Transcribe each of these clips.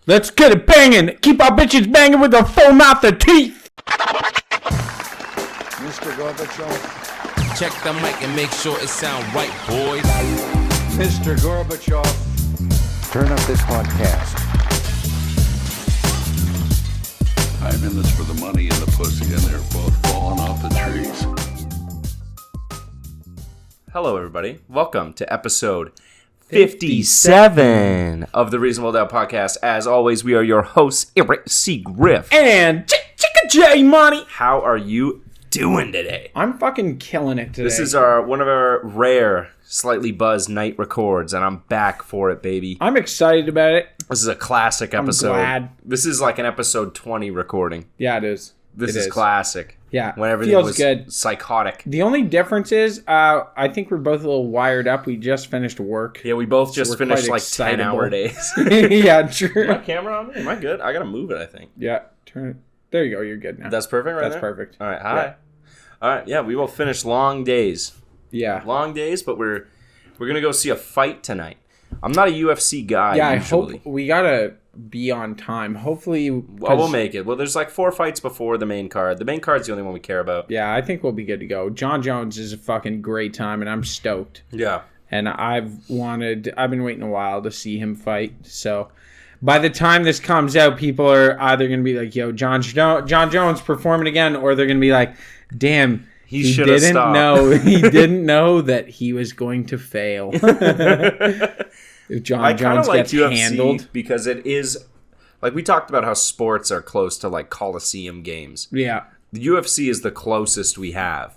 Let's get it banging. Keep our bitches banging with a full mouth of teeth. Mr. Gorbachev. Check the mic and make sure it sound right, boys. Mr. Gorbachev. Turn up this podcast. I'm in this for the money and the pussy, and they're both falling off the trees. Hello, everybody. Welcome to episode 57 of the Reasonable Doubt Podcast. As always, we are your hosts, Eric C. Griff. And Chicka J Money. How are you doing today? I'm fucking killing it today. This is one of our rare, slightly buzzed night records, and I'm back for it, baby. I'm excited about it. This is a classic episode. I'm glad. This is like an episode 20 recording. Yeah, it is. This is classic. Yeah, when everything feels was good. Psychotic. The only difference is, I think we're both a little wired up. We just finished work. Yeah, we both just finished like excitable. 10-hour days. Yeah, true. My camera on me? Am I good? I gotta move it, I think. Yeah, turn it. There you go. You're good now. That's perfect, right? That's there? perfect. All right, hi. Yeah. All right, yeah, we will finish long days. Yeah, long days, but we're gonna go see a fight tonight. I'm not a UFC guy. Yeah, usually. I hope we gotta be on time. Hopefully, well, we'll make it. Well, there's like 4 fights before the main card. The main card's the only one we care about. Yeah, I think we'll be good to go. John Jones is a fucking great time, and I'm stoked. Yeah. And I've been waiting a while to see him fight. So by the time this comes out, people are either going to be like, yo, John Jones performing again, or they're going to be like, damn, he didn't know that he was going to fail. If John Jones gets handled. Because it is, like we talked about how sports are close to like Coliseum games. Yeah. The UFC is the closest we have.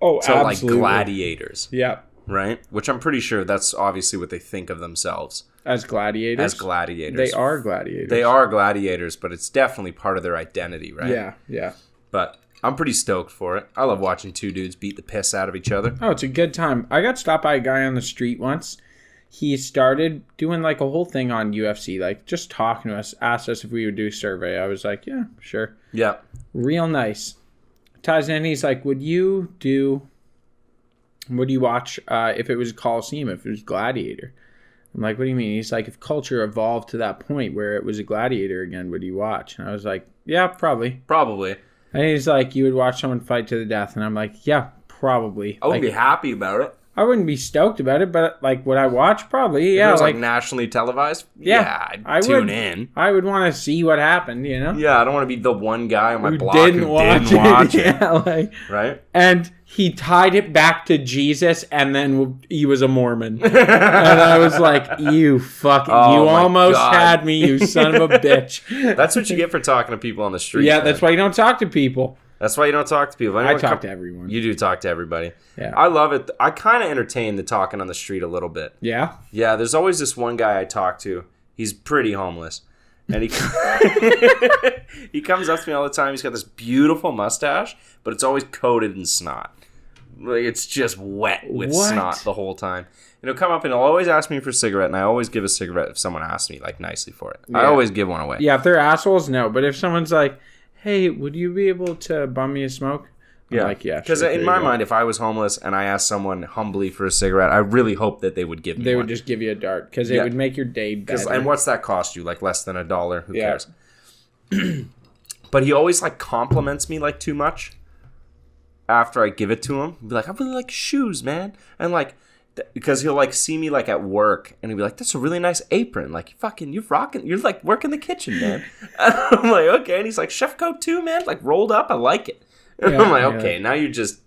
Oh, to absolutely. Like gladiators. Yeah. Right? Which I'm pretty sure that's obviously what they think of themselves. As gladiators? As gladiators. They are gladiators. They are gladiators, but it's definitely part of their identity, right? Yeah, yeah. But I'm pretty stoked for it. I love watching two dudes beat the piss out of each other. Oh, it's a good time. I got stopped by a guy on the street once. He started doing like a whole thing on UFC, like just talking to us, asked us if we would do a survey. I was like, yeah, sure. Yeah. Real nice. Ties in, he's like, would you watch if it was Coliseum, if it was Gladiator? I'm like, what do you mean? He's like, if culture evolved to that point where it was a gladiator again, would you watch? And I was like, yeah, probably. Probably. And he's like, you would watch someone fight to the death? And I'm like, yeah, probably. I wouldn't be happy about it. I wouldn't be stoked about it, but like, would I watch? Probably, yeah. If it was like nationally televised? Yeah, I'd tune in. I would want to see what happened, you know? Yeah, I don't want to be the one guy on my block who didn't watch it. Yeah, like, right? And he tied it back to Jesus, and then he was a Mormon. And I was like, you fucking, you almost had me, you son of a bitch. That's what you get for talking to people on the street. Yeah, that's why you don't talk to people. That's why you don't talk to people. I talk to everyone. You do talk to everybody. Yeah. I love it. I kind of entertain the talking on the street a little bit. Yeah? Yeah, there's always this one guy I talk to. He's pretty homeless. And he he comes up to me all the time. He's got this beautiful mustache, but it's always coated in snot. Like it's just wet with snot the whole time. And he'll come up and he'll always ask me for a cigarette, and I always give a cigarette if someone asks me like nicely for it. Yeah. I always give one away. Yeah, if they're assholes, no. But if someone's like, hey, would you be able to bum me a smoke? I'm like, yeah. Because in my mind, if I was homeless and I asked someone humbly for a cigarette, I really hope that they would give me one. They would just give you a dart because it would make your day better. And what's that cost you? Like less than $1? Who cares? But he always like compliments me like too much after I give it to him. He'll be like, I really like shoes, man. And like, because he'll like see me like at work and he'll be like, that's a really nice apron. Like, you're rocking, you're like working the kitchen, man. I'm like, okay. And he's like, chef coat too, man. Like rolled up. I like it. Yeah, I'm like, okay, now you're just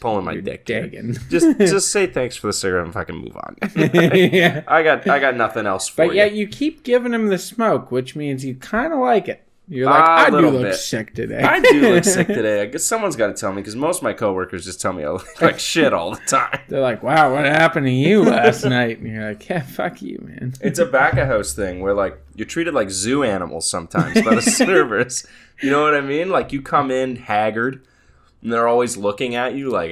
pulling my dick. Just say thanks for the cigarette and fucking move on. Yeah. I got nothing else for you. But yet you keep giving him the smoke, which means you kind of like it. You're like, I do look sick today. I do look sick today. I guess someone's got to tell me because most of my coworkers just tell me I look like shit all the time. They're like, wow, what happened to you last night? And you're like, yeah, fuck you, man. It's a back-of-house thing where like you're treated like zoo animals sometimes by the servers. You know what I mean? Like you come in haggard. And they're always looking at you like,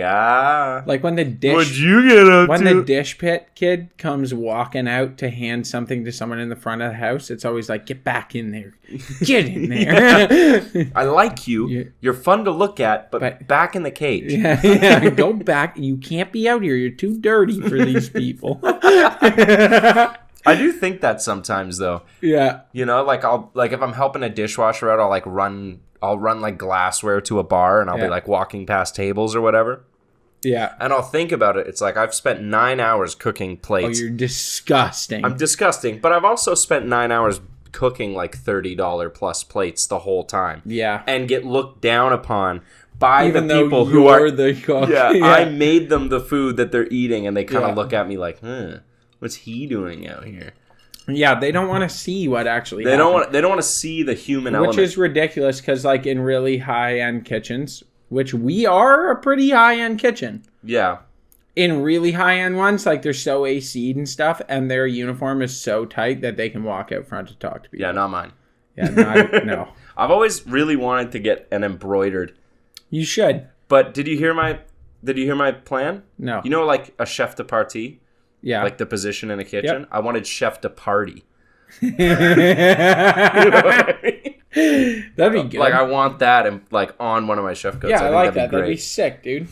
Like when the dish... What'd you get up When to? the dish pit kid comes walking out to hand something to someone in the front of the house, it's always like, get back in there. Get in there. I like you. Yeah. You're fun to look at, but back in the cage. Yeah, go back. You can't be out here. You're too dirty for these people. I do think that sometimes though. Yeah. You know, like if I'm helping a dishwasher out, I'll run like glassware to a bar and I'll be like walking past tables or whatever. Yeah. And I'll think about it. It's like I've spent 9 hours cooking plates. Oh, you're disgusting. I'm disgusting, but I've also spent 9 hours cooking like $30 plus plates the whole time. Yeah. And get looked down upon by Even the though people who are the cook. Yeah, I made them the food that they're eating and they kind of look at me like, what's he doing out here? Yeah, they don't want to see what actually They happened. don't want to see the human element. Which is ridiculous because, like, in really high-end kitchens, which we are a pretty high-end kitchen. Yeah. In really high-end ones, like, they're so AC'd and stuff, and their uniform is so tight that they can walk out front to talk to people. Yeah, not mine. Yeah, no. I've always really wanted to get an embroidered. You should. But did you hear my plan? No. You know, like a chef de partie? Yeah. Like the position in a kitchen? Yep. I wanted chef de party. You know what I mean? That'd be good. Like, I want that and like on one of my chef coats. yeah, I think like that'd that. be That'd be great. sick, dude.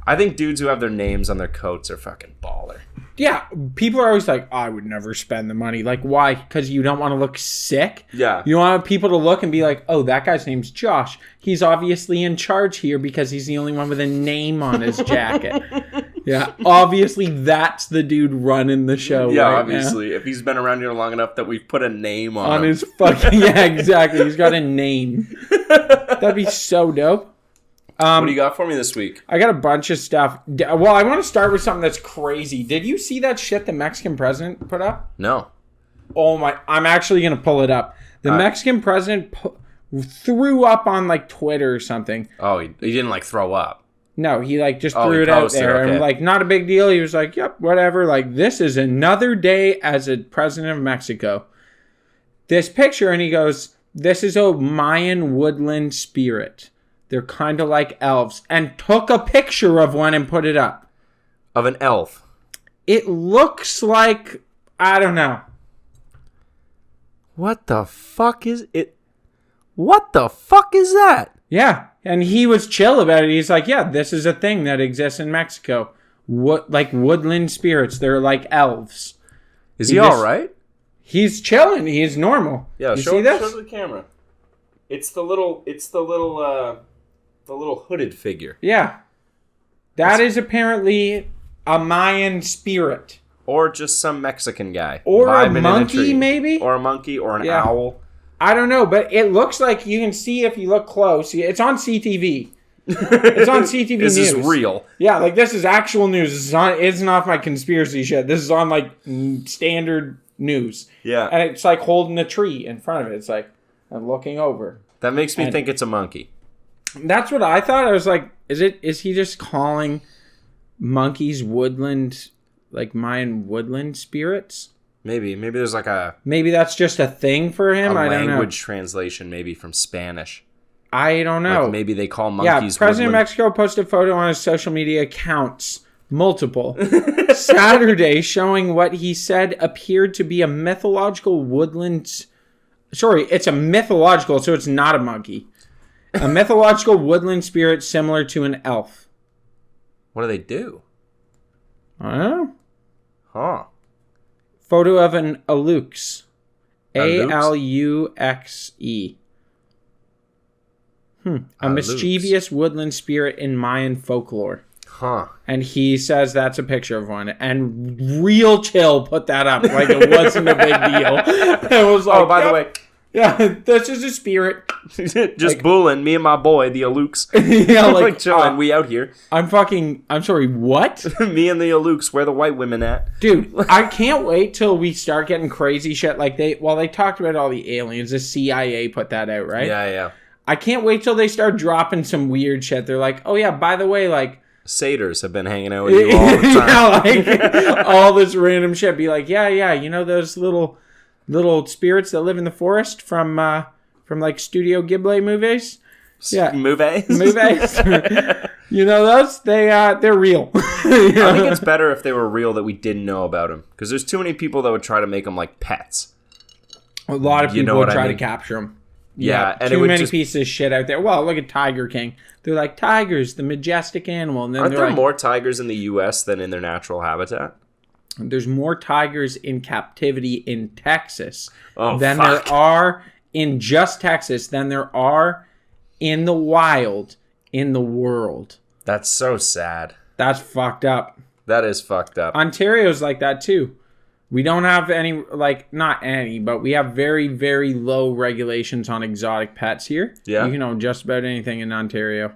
I think dudes who have their names on their coats are fucking baller. Yeah, people are always like, I would never spend the money. Like, why? Because you don't want to look sick? Yeah. You want people to look and be like, oh, that guy's name's Josh. He's obviously in charge here because he's the only one with a name on his jacket. Yeah, obviously that's the dude running the show. Yeah, right obviously. If he's been around here long enough that we've put a name now. On him. his fucking, yeah, exactly. He's got a name. That'd be so dope. What do you got for me this week? I got a bunch of stuff. Well, I want to start with something that's crazy. Did you see that shit the Mexican president put up? No. Oh my, I'm actually going to pull it up. The Mexican president threw up on like Twitter or something. Oh, he didn't like throw up. No, he like just Oh, threw he it out posted, there okay. and like not a big deal. He was like, yep, whatever. Like, this is another day as a president of Mexico. This picture, and he goes, this is a Mayan woodland spirit. They're kind of like elves. And took a picture of one and put it up. Of an elf. It looks like, I don't know. What the fuck is it? What the fuck is that? Yeah, and he was chill about it. He's like, yeah, this is a thing that exists in Mexico. What, like woodland spirits. They're like elves. Is he all right? He's chilling. He's normal. Yeah, you show see this? the camera. It's the little hooded figure. Yeah. That is apparently a Mayan spirit. Or just some Mexican guy. Or a vibing in monkey, tree. maybe? Or a monkey, or an Yeah. owl. I don't know, but it looks like you can see if you look close. It's on CTV. It's on CTV This News. is real. Yeah, like this is actual news. This is on, it's not my conspiracy shit. This is on like standard news. Yeah. And it's like holding a tree in front of it. It's like, I'm looking over. That makes me And- think it's a monkey. That's what I thought. I was like, is he just calling monkeys woodland, like Mayan woodland spirits? Maybe there's like a Maybe that's just a thing for him. I don't know. language translation, maybe from Spanish. I don't know. Like maybe they call Yeah, monkeys. President of woodland- Mexico posted a photo on his social media accounts, multiple, Saturday, showing what he said appeared to be a mythological woodland. Sorry, it's a mythological, so it's not a monkey. A mythological woodland spirit similar to an elf. What do they do? I don't know. Huh? Photo of an alux. Alux? Aluxe. A Alux. mischievous woodland spirit in Mayan folklore. Huh? And he says that's a picture of one. And Real Chill put that up like it wasn't a big deal. It was like, Oh, by the way, yeah, this is a spirit. just bulling me and my boy, the Alux. Yeah, like chilling. We out here. I'm sorry, what? Me and the Alux. Where the white women at? Dude, I can't wait till we start getting crazy shit. Like they talked about all the aliens. The CIA put that out, right? Yeah. I can't wait till they start dropping some weird shit. They're like, oh yeah, by the way, like, Satyrs have been hanging out with you all the time. yeah, like all this random shit. Be like, yeah, you know those little spirits that live in the forest from like Studio Ghibli movies? Yeah, Movies. You know those? They're real. I think it's better if they were real that we didn't know about them, because there's too many people that would try to make them like pets. A lot of You know people would what I try to mean? capture them. Yeah, and it too would many just- pieces of shit out there. Well, look at Tiger King. They're like, tigers, the majestic animal. And then Aren't they're there like, more tigers in the U.S. than in their natural habitat? there's more tigers in captivity in Texas Oh, than fuck. there are in just Texas than there are in the wild in the world. That's so sad. That's fucked up. That is fucked up. Ontario's like that too. We don't have any, like, not any, but we have very, very low regulations on exotic pets here. Yeah. You can own just about anything in Ontario.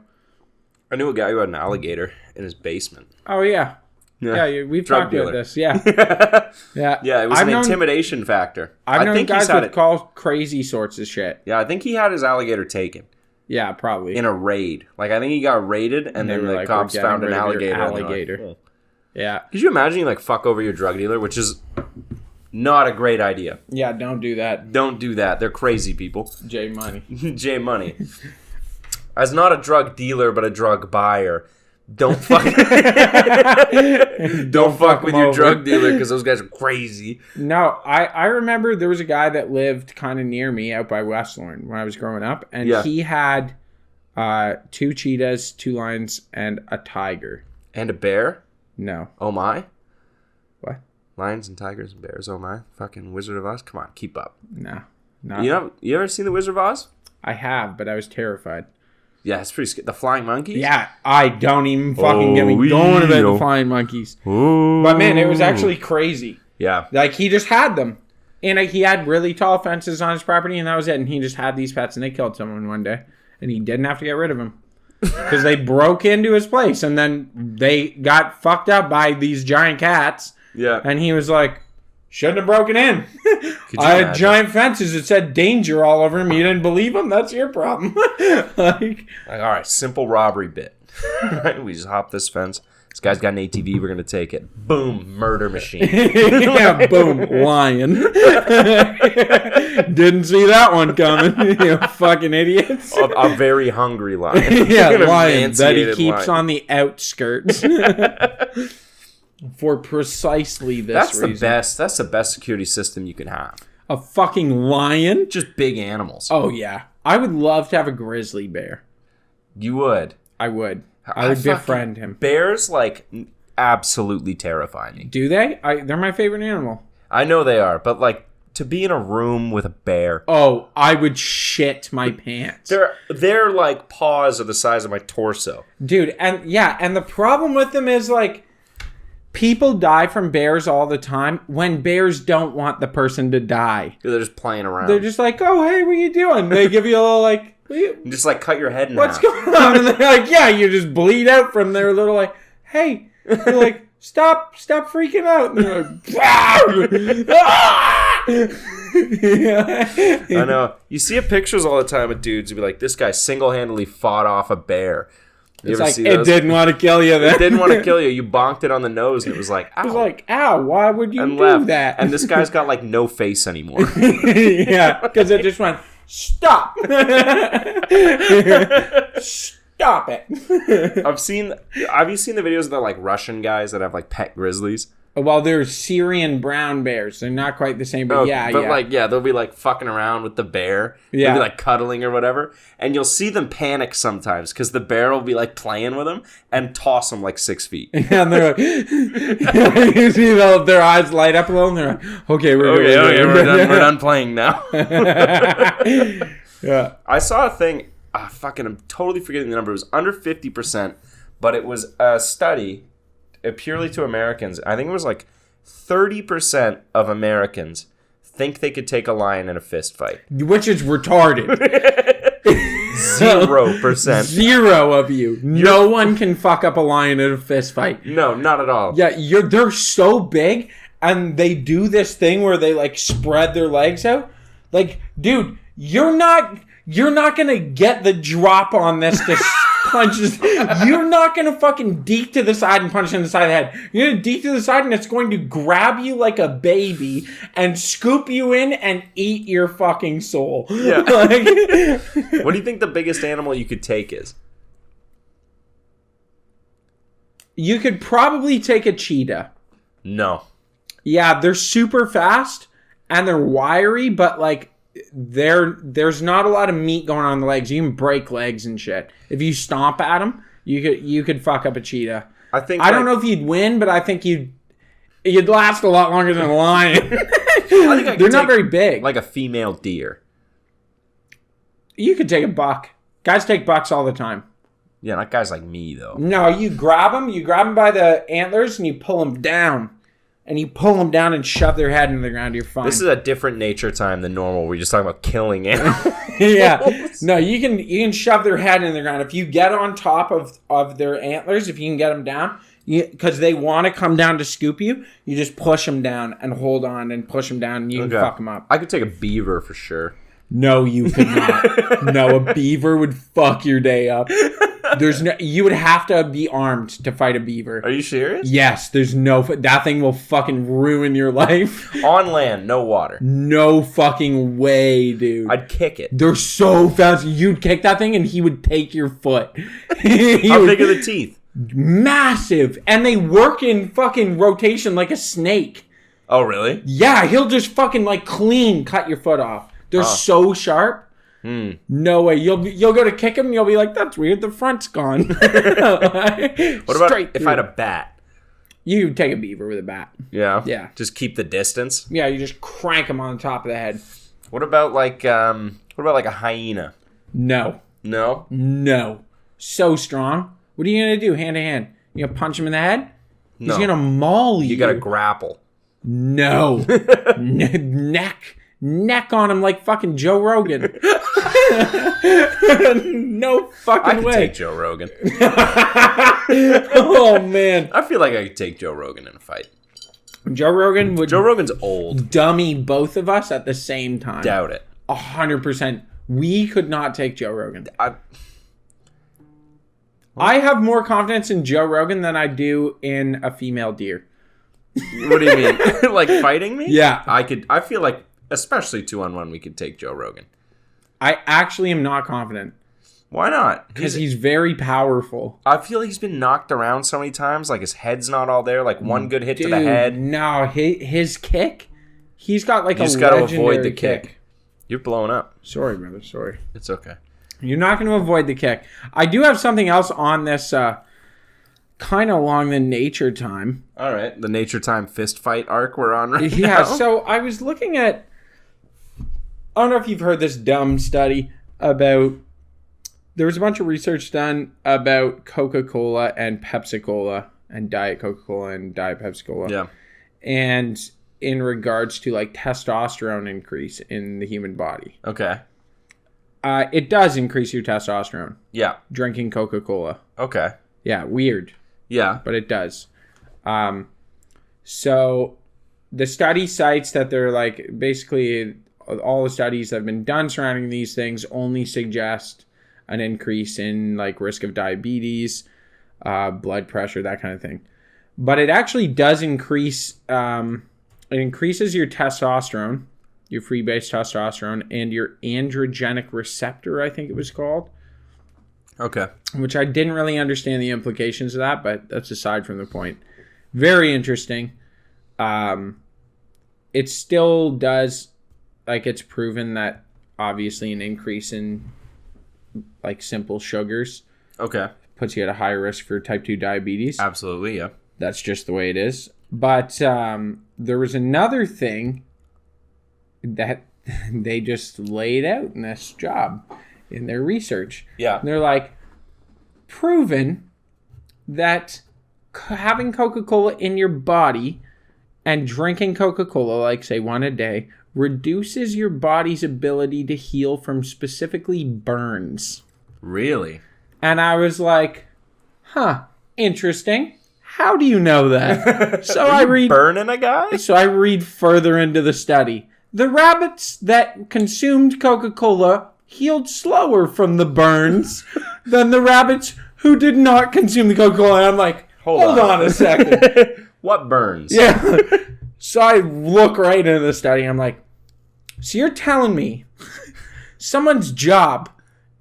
I knew a guy who had an alligator in his basement. Oh, yeah. Yeah, we've Drug talked dealer. about this. Yeah. Yeah. Yeah, it was an intimidation factor. I've known think guys he's had with it. call crazy sorts of shit. Yeah, I think he had his alligator taken Yeah, probably. in a raid. Like, I think he got raided, and They then were the like, cops "We're found getting an rid of your alligator. and they're like, alligator." "Oh." Yeah. Could you imagine you, like, fuck over your drug dealer, which is not a great idea. Yeah, don't do that. Don't do that. They're crazy people. J Money. J Money. As not a drug dealer, but a drug buyer, don't fuck. don't fuck with them your over. drug dealer because those guys are crazy. No, I remember there was a guy that lived kind of near me out by West Lorne when I was growing up, and Yeah. he had 2 cheetahs, 2 lions, and a tiger. And a bear. No. Oh my. What? Lions and tigers and bears. Oh my. Fucking Wizard of Oz. Come on, keep up. No. No. You ever seen the Wizard of Oz? I have, but I was terrified. Yeah, it's pretty scary. The flying monkeys. Yeah, I don't even fucking get me going about the flying monkeys. But man, it was actually crazy. Yeah. Like, he just had them. And he had really tall fences on his property, and that was it. And he just had these pets, and they killed someone one day. And he didn't have to get rid of them. Because they broke into his place, and then they got fucked up by these giant cats. Yeah. And he was like, shouldn't have broken in. you I had imagine? giant fences that said danger all over them. You didn't believe them? That's your problem. Like, All right, simple robbery bit. Right, we just hop this fence. This guy's got an ATV. We're gonna take it. Boom, murder machine. yeah, boom, lion. Didn't see that one coming. You fucking idiots. a very hungry lion. Yeah, An lion that he emaciated keeps lion. on the outskirts. For precisely this That's reason. the best. That's the best security system you can have. A fucking lion? Just big animals. Oh, yeah. I would love to have a grizzly bear. You would. I would. I would fucking- befriend him. Bears like absolutely terrify me. Do they? They're my favorite animal. I know they are, but like to be in a room with a bear. Oh, I would shit my pants. Their like paws are the size of my torso. Dude, and the problem with them is like people die from bears all the time when bears don't want the person to die. They're just playing around. They're just like, oh, hey, what are you doing? They give you a little like, just like cut your head in what's half. going on? And they're like, yeah, you just bleed out from their little like, hey, you're like, stop freaking out. And they're like, "Ah!" I know. You see pictures all the time of dudes who be like, this guy single-handedly fought off a bear. You It's ever like, see it those? didn't want to kill you then. It didn't want to kill you. You bonked it on the nose, and it was like, ow. It was like, ow, why would you and do left. that? And this guy's got like no face anymore. Yeah, because it just went, stop. Stop it. Have you seen the videos of the like Russian guys that have like pet grizzlies? Well, they're Syrian brown bears. They're not quite the same, but they'll be like fucking around with the bear. Yeah. They'll be like cuddling or whatever. And you'll see them panic sometimes because the bear will be like playing with them and toss them like 6 feet. And they're like, you see their eyes light up a little, and they're like, okay, we're We're done playing now. Yeah. I saw a thing. I'm totally forgetting the number. It was under 50%, but it was a study purely to Americans. I think it was like 30% of Americans think they could take a lion in a fist fight. Which is retarded. 0%. Zero of you. No one can fuck up a lion in a fist fight. No, not at all. Yeah, they're so big, and they do this thing where they like spread their legs out. Like, dude, you're not gonna get the drop on this to punch this. You're not gonna fucking deke to the side and punch in the side of the head. You're gonna deke to the side, and it's going to grab you like a baby and scoop you in and eat your fucking soul. Yeah. Like, What do you think the biggest animal you could take is? you could probably take a cheetah. No. Yeah, they're super fast and they're wiry, but like there's not a lot of meat going on the legs. You can break legs and shit. If you stomp at them, you could fuck up a cheetah. I don't know if you'd win, but I think You'd last a lot longer than a lion. I They're not very big. Like a female deer. You could take a buck. Guys take bucks all the time. Yeah, not guys like me, though. No, you grab them by the antlers and you pull them down. And you pull them down and shove their head into the ground. You're fine. This is a different nature time than normal. We're just talking about killing animals. Yeah. No, you can shove their head in the ground. If you get on top of their antlers, if you can get them down, because they want to come down to scoop you, you just push them down and hold on and push them down and you can fuck them up. I could take a beaver for sure. No, you could not. No, a beaver would fuck your day up. You would have to be armed to fight a beaver. Are you serious? Yes, that thing will fucking ruin your life. On land, no water. No fucking way, dude. I'd kick it. They're so fast. You'd kick that thing and he would take your foot. How big are the teeth? Massive. And they work in fucking rotation like a snake. Oh, really? Yeah, he'll just fucking like clean cut your foot off. They're so sharp. No way. You'll go to kick him and you'll be like, that's weird. The front's gone. What about if I had a bat? You take a beaver with a bat. Yeah? Yeah. Just keep the distance? Yeah, you just crank him on the top of the head. What about like a hyena? No. No? No. So strong. What are you going to do hand to hand? You going to punch him in the head? No. He's going to maul you. You got to grapple. No. Neck on him like fucking Joe Rogan. No fucking way. I could take Joe Rogan. Oh, man. I feel like I could take Joe Rogan in a fight. Joe Rogan would... Joe Rogan's old. Dummy both of us at the same time. Doubt it. 100%. We could not take Joe Rogan. I have more confidence in Joe Rogan than I do in a female deer. What do you mean? Like fighting me? Yeah. I feel like, especially 2-on-1, we could take Joe Rogan. I actually am not confident. Why not? Because he's very powerful. I feel he's been knocked around so many times. Like his head's not all there. Like one good hit to the head. No, his kick. He's got like you a just got to legendary avoid the kick. You're blowing up. Sorry, brother. Sorry. It's okay. You're not going to avoid the kick. I do have something else on this kind of along the nature time. All right. The nature time fist fight arc we're on right now. Yeah, so I was looking at... I don't know if you've heard this dumb study about... There was a bunch of research done about Coca-Cola and Pepsi-Cola and Diet Coca-Cola and Diet Pepsi-Cola. Yeah. And in regards to like testosterone increase in the human body. Okay. It does increase your testosterone. Yeah. Drinking Coca-Cola. Okay. Yeah, weird. Yeah. But it does. So the study cites that they're like basically all the studies that have been done surrounding these things only suggest an increase in like risk of diabetes, blood pressure, that kind of thing. But it actually does increase, it increases your testosterone, your free base testosterone, and your androgenic receptor, I think it was called. Okay. Which I didn't really understand the implications of that, but that's aside from the point. Very interesting. It still does, like it's proven that obviously an increase in like simple sugars Okay. puts you at a higher risk for type 2 diabetes. Absolutely, yeah. That's just the way it is. But there was another thing that they just laid out in this job in their research. Yeah. And they're like, proven that having Coca-Cola in your body and drinking Coca-Cola, like say one a day, reduces your body's ability to heal from specifically burns. Really? And I was like, huh, interesting. How do you know that? So I read burning a guy? So I read further into the study. The rabbits that consumed Coca-Cola healed slower from the burns than the rabbits who did not consume the Coca-Cola. And I'm like, hold on a second. What burns? Yeah. So I look right into the study. I'm like, so you're telling me someone's job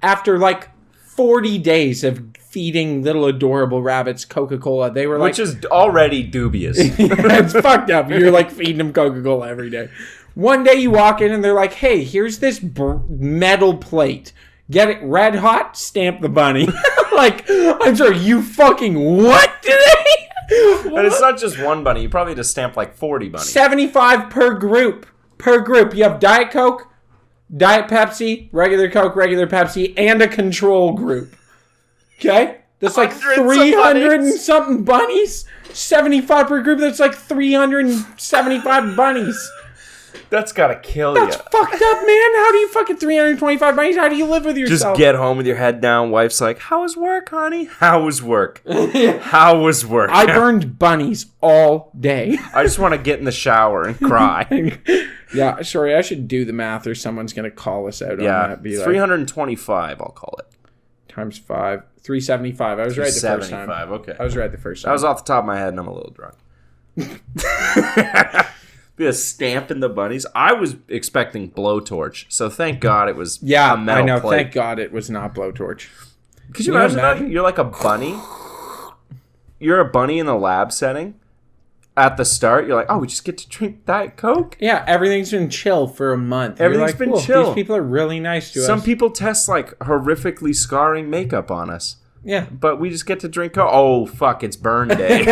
after like 40 days of feeding little adorable rabbits Coca-Cola, they were like... Which is already dubious. It's fucked up. You're like feeding them Coca-Cola every day. One day you walk in and they're like, hey, here's this metal plate. Get it red hot, stamp the bunny. Like, I'm sorry, you fucking what today? And it's not just one bunny. You probably just stamp like 40 bunnies. 75 per group. Per group. You have Diet Coke, Diet Pepsi, regular Coke, regular Pepsi, and a control group. Okay? That's like Hundreds of 300 and bunnies. something bunnies. 75 per group. That's like 375 bunnies. That's gotta kill you. That's fucked up, man. How do you fucking 325 bunnies? How do you live with Just yourself? get home with your head down. Wife's like, "How was work, honey? How was work? How was work?" I burned bunnies all day. I just want to get in the shower and cry. Yeah, sorry, I should do the math or someone's going to call us out on Yeah, that. Be 325, I'll call it. times 5. 375. I was right the first time. 375, okay. I was right the first time. That was off the top of my head, and I'm a little drunk. Be a stamp in the bunnies. I was expecting blowtorch, so thank God it was yeah, a metal I know. plate. Thank God it was not blowtorch. Could you imagine that? You're like a bunny. You're a bunny in the lab setting. At the start, you're like, "Oh, we just get to drink Diet Coke." Yeah, everything's been chill for a month. Everything's You're been like, chill. These people are really nice to us. Some people test like horrifically scarring makeup on us. Yeah. But we just get to drink Coke. Oh, fuck, it's burn day.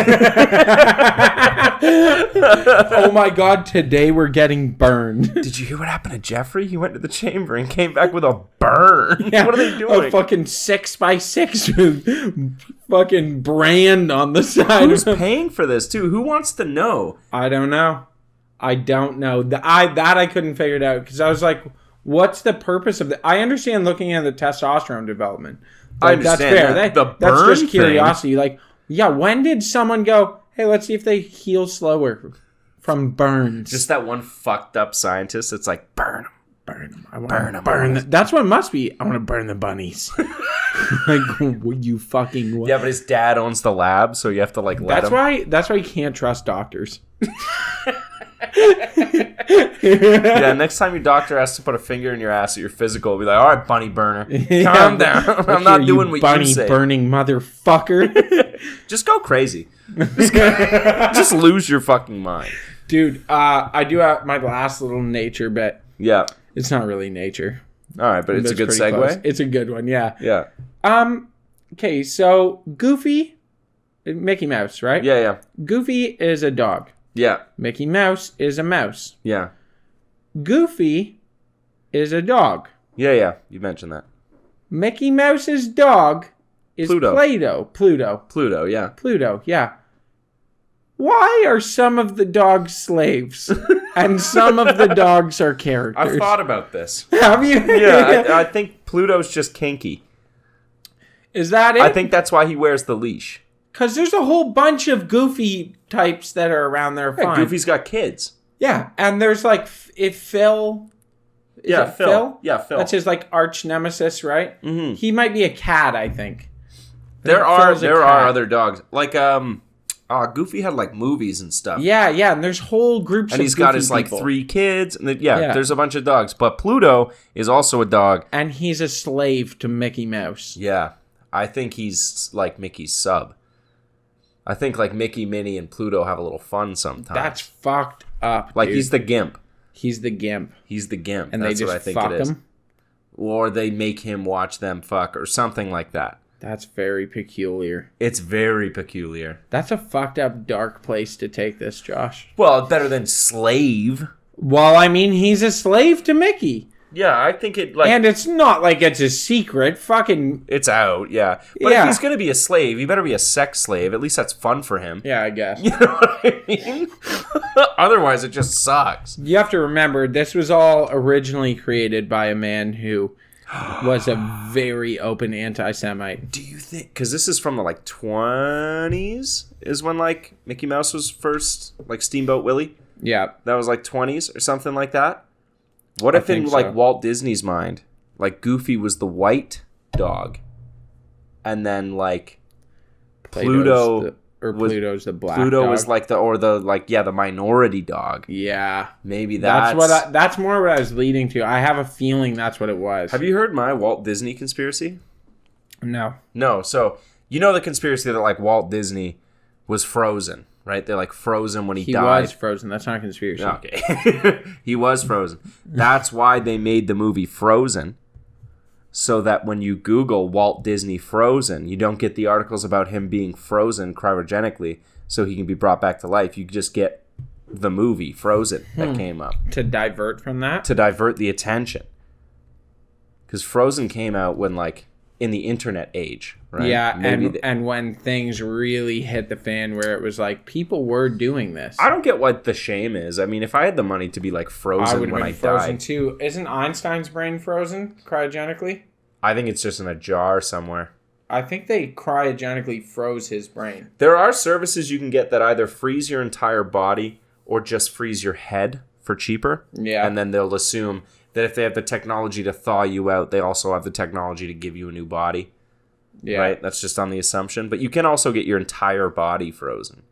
Oh my God, today we're getting burned. Did you hear what happened to Jeffrey? He went to the chamber and came back with a burn. Yeah, What are they doing? A fucking 6x6 with fucking brand on the side. Who's paying for this, too? Who wants to know? I don't know. I don't know. I couldn't figure it out because I was like, what's the purpose of I understand looking at the testosterone development. I understand That's fair. that. The that's burn just curiosity. Like, yeah, when did someone go, hey, let's see if they heal slower from burns? Just that one fucked up scientist that's like, burn them. burn them. I Burn 'em. burn them. That's what it must be. I want to burn the bunnies. Like, you fucking what? Yeah, but his dad owns the lab, so you have to like let him. That's why you can't trust doctors. Yeah, next time your doctor has to put a finger in your ass at your physical, be like, "All right, bunny burner, calm down. I'm not doing what bunny you say. burning motherfucker." Just go crazy. Just lose your fucking mind, Dude, I do have my last little nature bit. Yeah. It's not really nature. All right, but it's a good pretty segue. close. It's a good one, yeah. Yeah. Okay, so Goofy, Mickey Mouse, right? Yeah. Yeah. Goofy is a dog. Yeah. Mickey Mouse is a mouse. Yeah. Goofy is a dog. Yeah. Yeah. You mentioned that. Mickey Mouse's dog is Pluto. Pluto, Yeah. Pluto, yeah. Why are some of the dogs slaves and some of the dogs are characters? I've thought about this. Have you? Yeah, I think Pluto's just kinky. Is that it? I think that's why he wears the leash. Because there's a whole bunch of Goofy types that are around there. Yeah, Fine. Goofy's got kids. Yeah, and there's like if Phil. Is Yeah, it Phil. Yeah, Phil. That's his like arch nemesis, right? Mm-hmm. He might be a cat, I think. There Phil's a are cat. other dogs. Like Goofy had like movies and stuff. Yeah, and there's whole groups And of he's got Goofy his like people. 3 kids, and Yeah. there's a bunch of dogs. But Pluto is also a dog. And he's a slave to Mickey Mouse. Yeah, I think he's like Mickey's sub. I think like Mickey, Minnie, and Pluto have a little fun sometimes. That's fucked up. like dude. he's the gimp. He's the gimp, He's the gimp. and That's they just what I think fuck it is. him. Or they make him watch them fuck or something like that. That's very peculiar. It's very peculiar. That's a fucked up, dark place to take this, Josh. Well, better than slave. Well, I mean, he's a slave to Mickey. Yeah, I think it like And it's not like it's a secret. Fucking. it's out, yeah. But Yeah. if he's gonna be a slave, he better be a sex slave. At least that's fun for him. Yeah, I guess. You know what I mean? Otherwise, it just sucks. You have to remember, this was all originally created by a man who was a very open anti-Semite. Do you think? Because this is from the like 20s, is when like Mickey Mouse was first, like Steamboat Willie. Yeah. That was like 20s or something like that. What if in think like so. Walt Disney's mind, like Goofy was the white dog, and then like Pluto's Pluto's the black Pluto dog. was like the minority dog. Yeah. Maybe That's more what I was leading to. I have a feeling that's what it was. Have you heard my Walt Disney conspiracy? No. No. So you know the conspiracy that like Walt Disney was frozen, right? They're like frozen when he He died. was frozen. That's not a conspiracy. Okay. He was frozen. That's why they made the movie Frozen. so that when you Google Walt Disney Frozen, you don't get the articles about him being frozen cryogenically so he can be brought back to life. You just get the movie Frozen that came up. To divert from that? To divert the attention. Because Frozen came out when, like, in the internet age, right? Yeah, and when things really hit the fan where it was like, people were doing this. I don't get what the shame is. I mean, if I had the money to be, like, frozen when I frozen died. too. Isn't Einstein's brain frozen cryogenically? I think it's just in a jar somewhere. I think they cryogenically froze his brain. There are services you can get that either freeze your entire body or just freeze your head for cheaper. Yeah. And then they'll assume that if they have the technology to thaw you out, they also have the technology to give you a new body. Yeah. Right? That's just on the assumption. But you can also get your entire body frozen.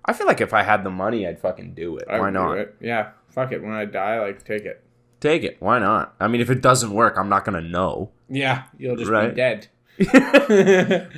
I feel like if I had the money, I'd fucking do it. Why not? Do it. Yeah. Fuck it. When I die, like, take it. Take it. Why not? I mean, if it doesn't work, I'm not going to know. Yeah. You'll just Right. be dead.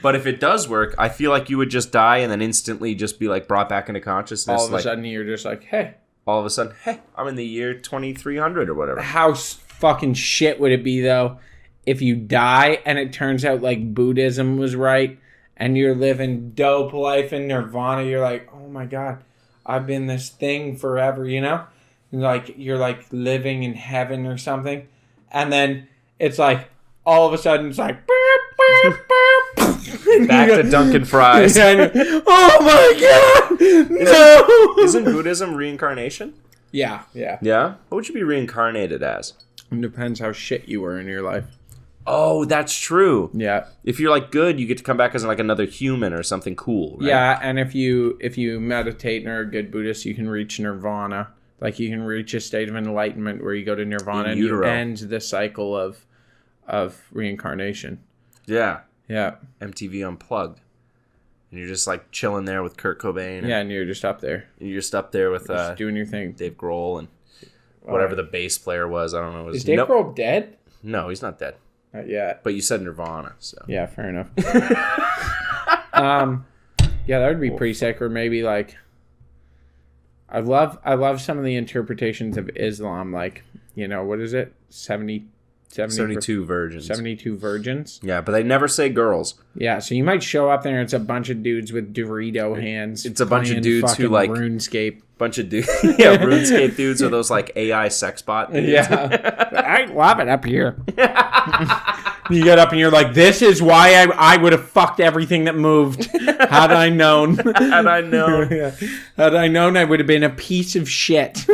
But if it does work, I feel like you would just die and then instantly just be, like, brought back into consciousness. All of a sudden, you're just like, hey. All of a sudden, hey, I'm in the year 2300 or whatever. How fucking shit would it be, though, if you die and it turns out, like, Buddhism was right and you're living dope life in nirvana? You're like, oh my God, I've been this thing forever, you know? And like, you're, like, living in heaven or something. And then it's like, all of a sudden, it's like, Back to Dunkin' Fries. Oh my God! No! Isn't Buddhism reincarnation? Yeah. Yeah? What would you be reincarnated as? It depends how shit you were in your life. Oh, that's true. Yeah. If you're, like, good, you get to come back as, like, another human or something cool, right? Yeah, and if you meditate and are a good Buddhist, you can reach nirvana. Like, you can reach a state of enlightenment where you go to nirvana and you end the cycle of reincarnation. Yeah. Yeah. MTV Unplugged. And you're just, like, chilling there with Kurt Cobain. Yeah, and you're just up there. You're just up there with Just doing your thing. Dave Grohl and whatever the bass player was. I don't know. Is Dave Grohl dead? No, he's not dead. Not yet. But you said Nirvana, so. Yeah, fair enough. Yeah, that would be pretty sick. Or maybe, like, I love some of the interpretations of Islam. Like, you know, what is it? 72 virgins. 72 virgins. Yeah, but they never say girls. Yeah, so you might show up there and it's a bunch of dudes with Dorito hands. It's a bunch of dudes who, like, RuneScape. Bunch of dudes. Yeah, RuneScape dudes are those, like, AI sex bot dudes. Yeah. I love it up here. You get up and you're like, this is why I would have fucked everything that moved had I known. Had I known. Yeah. Had I known, I would have been a piece of shit.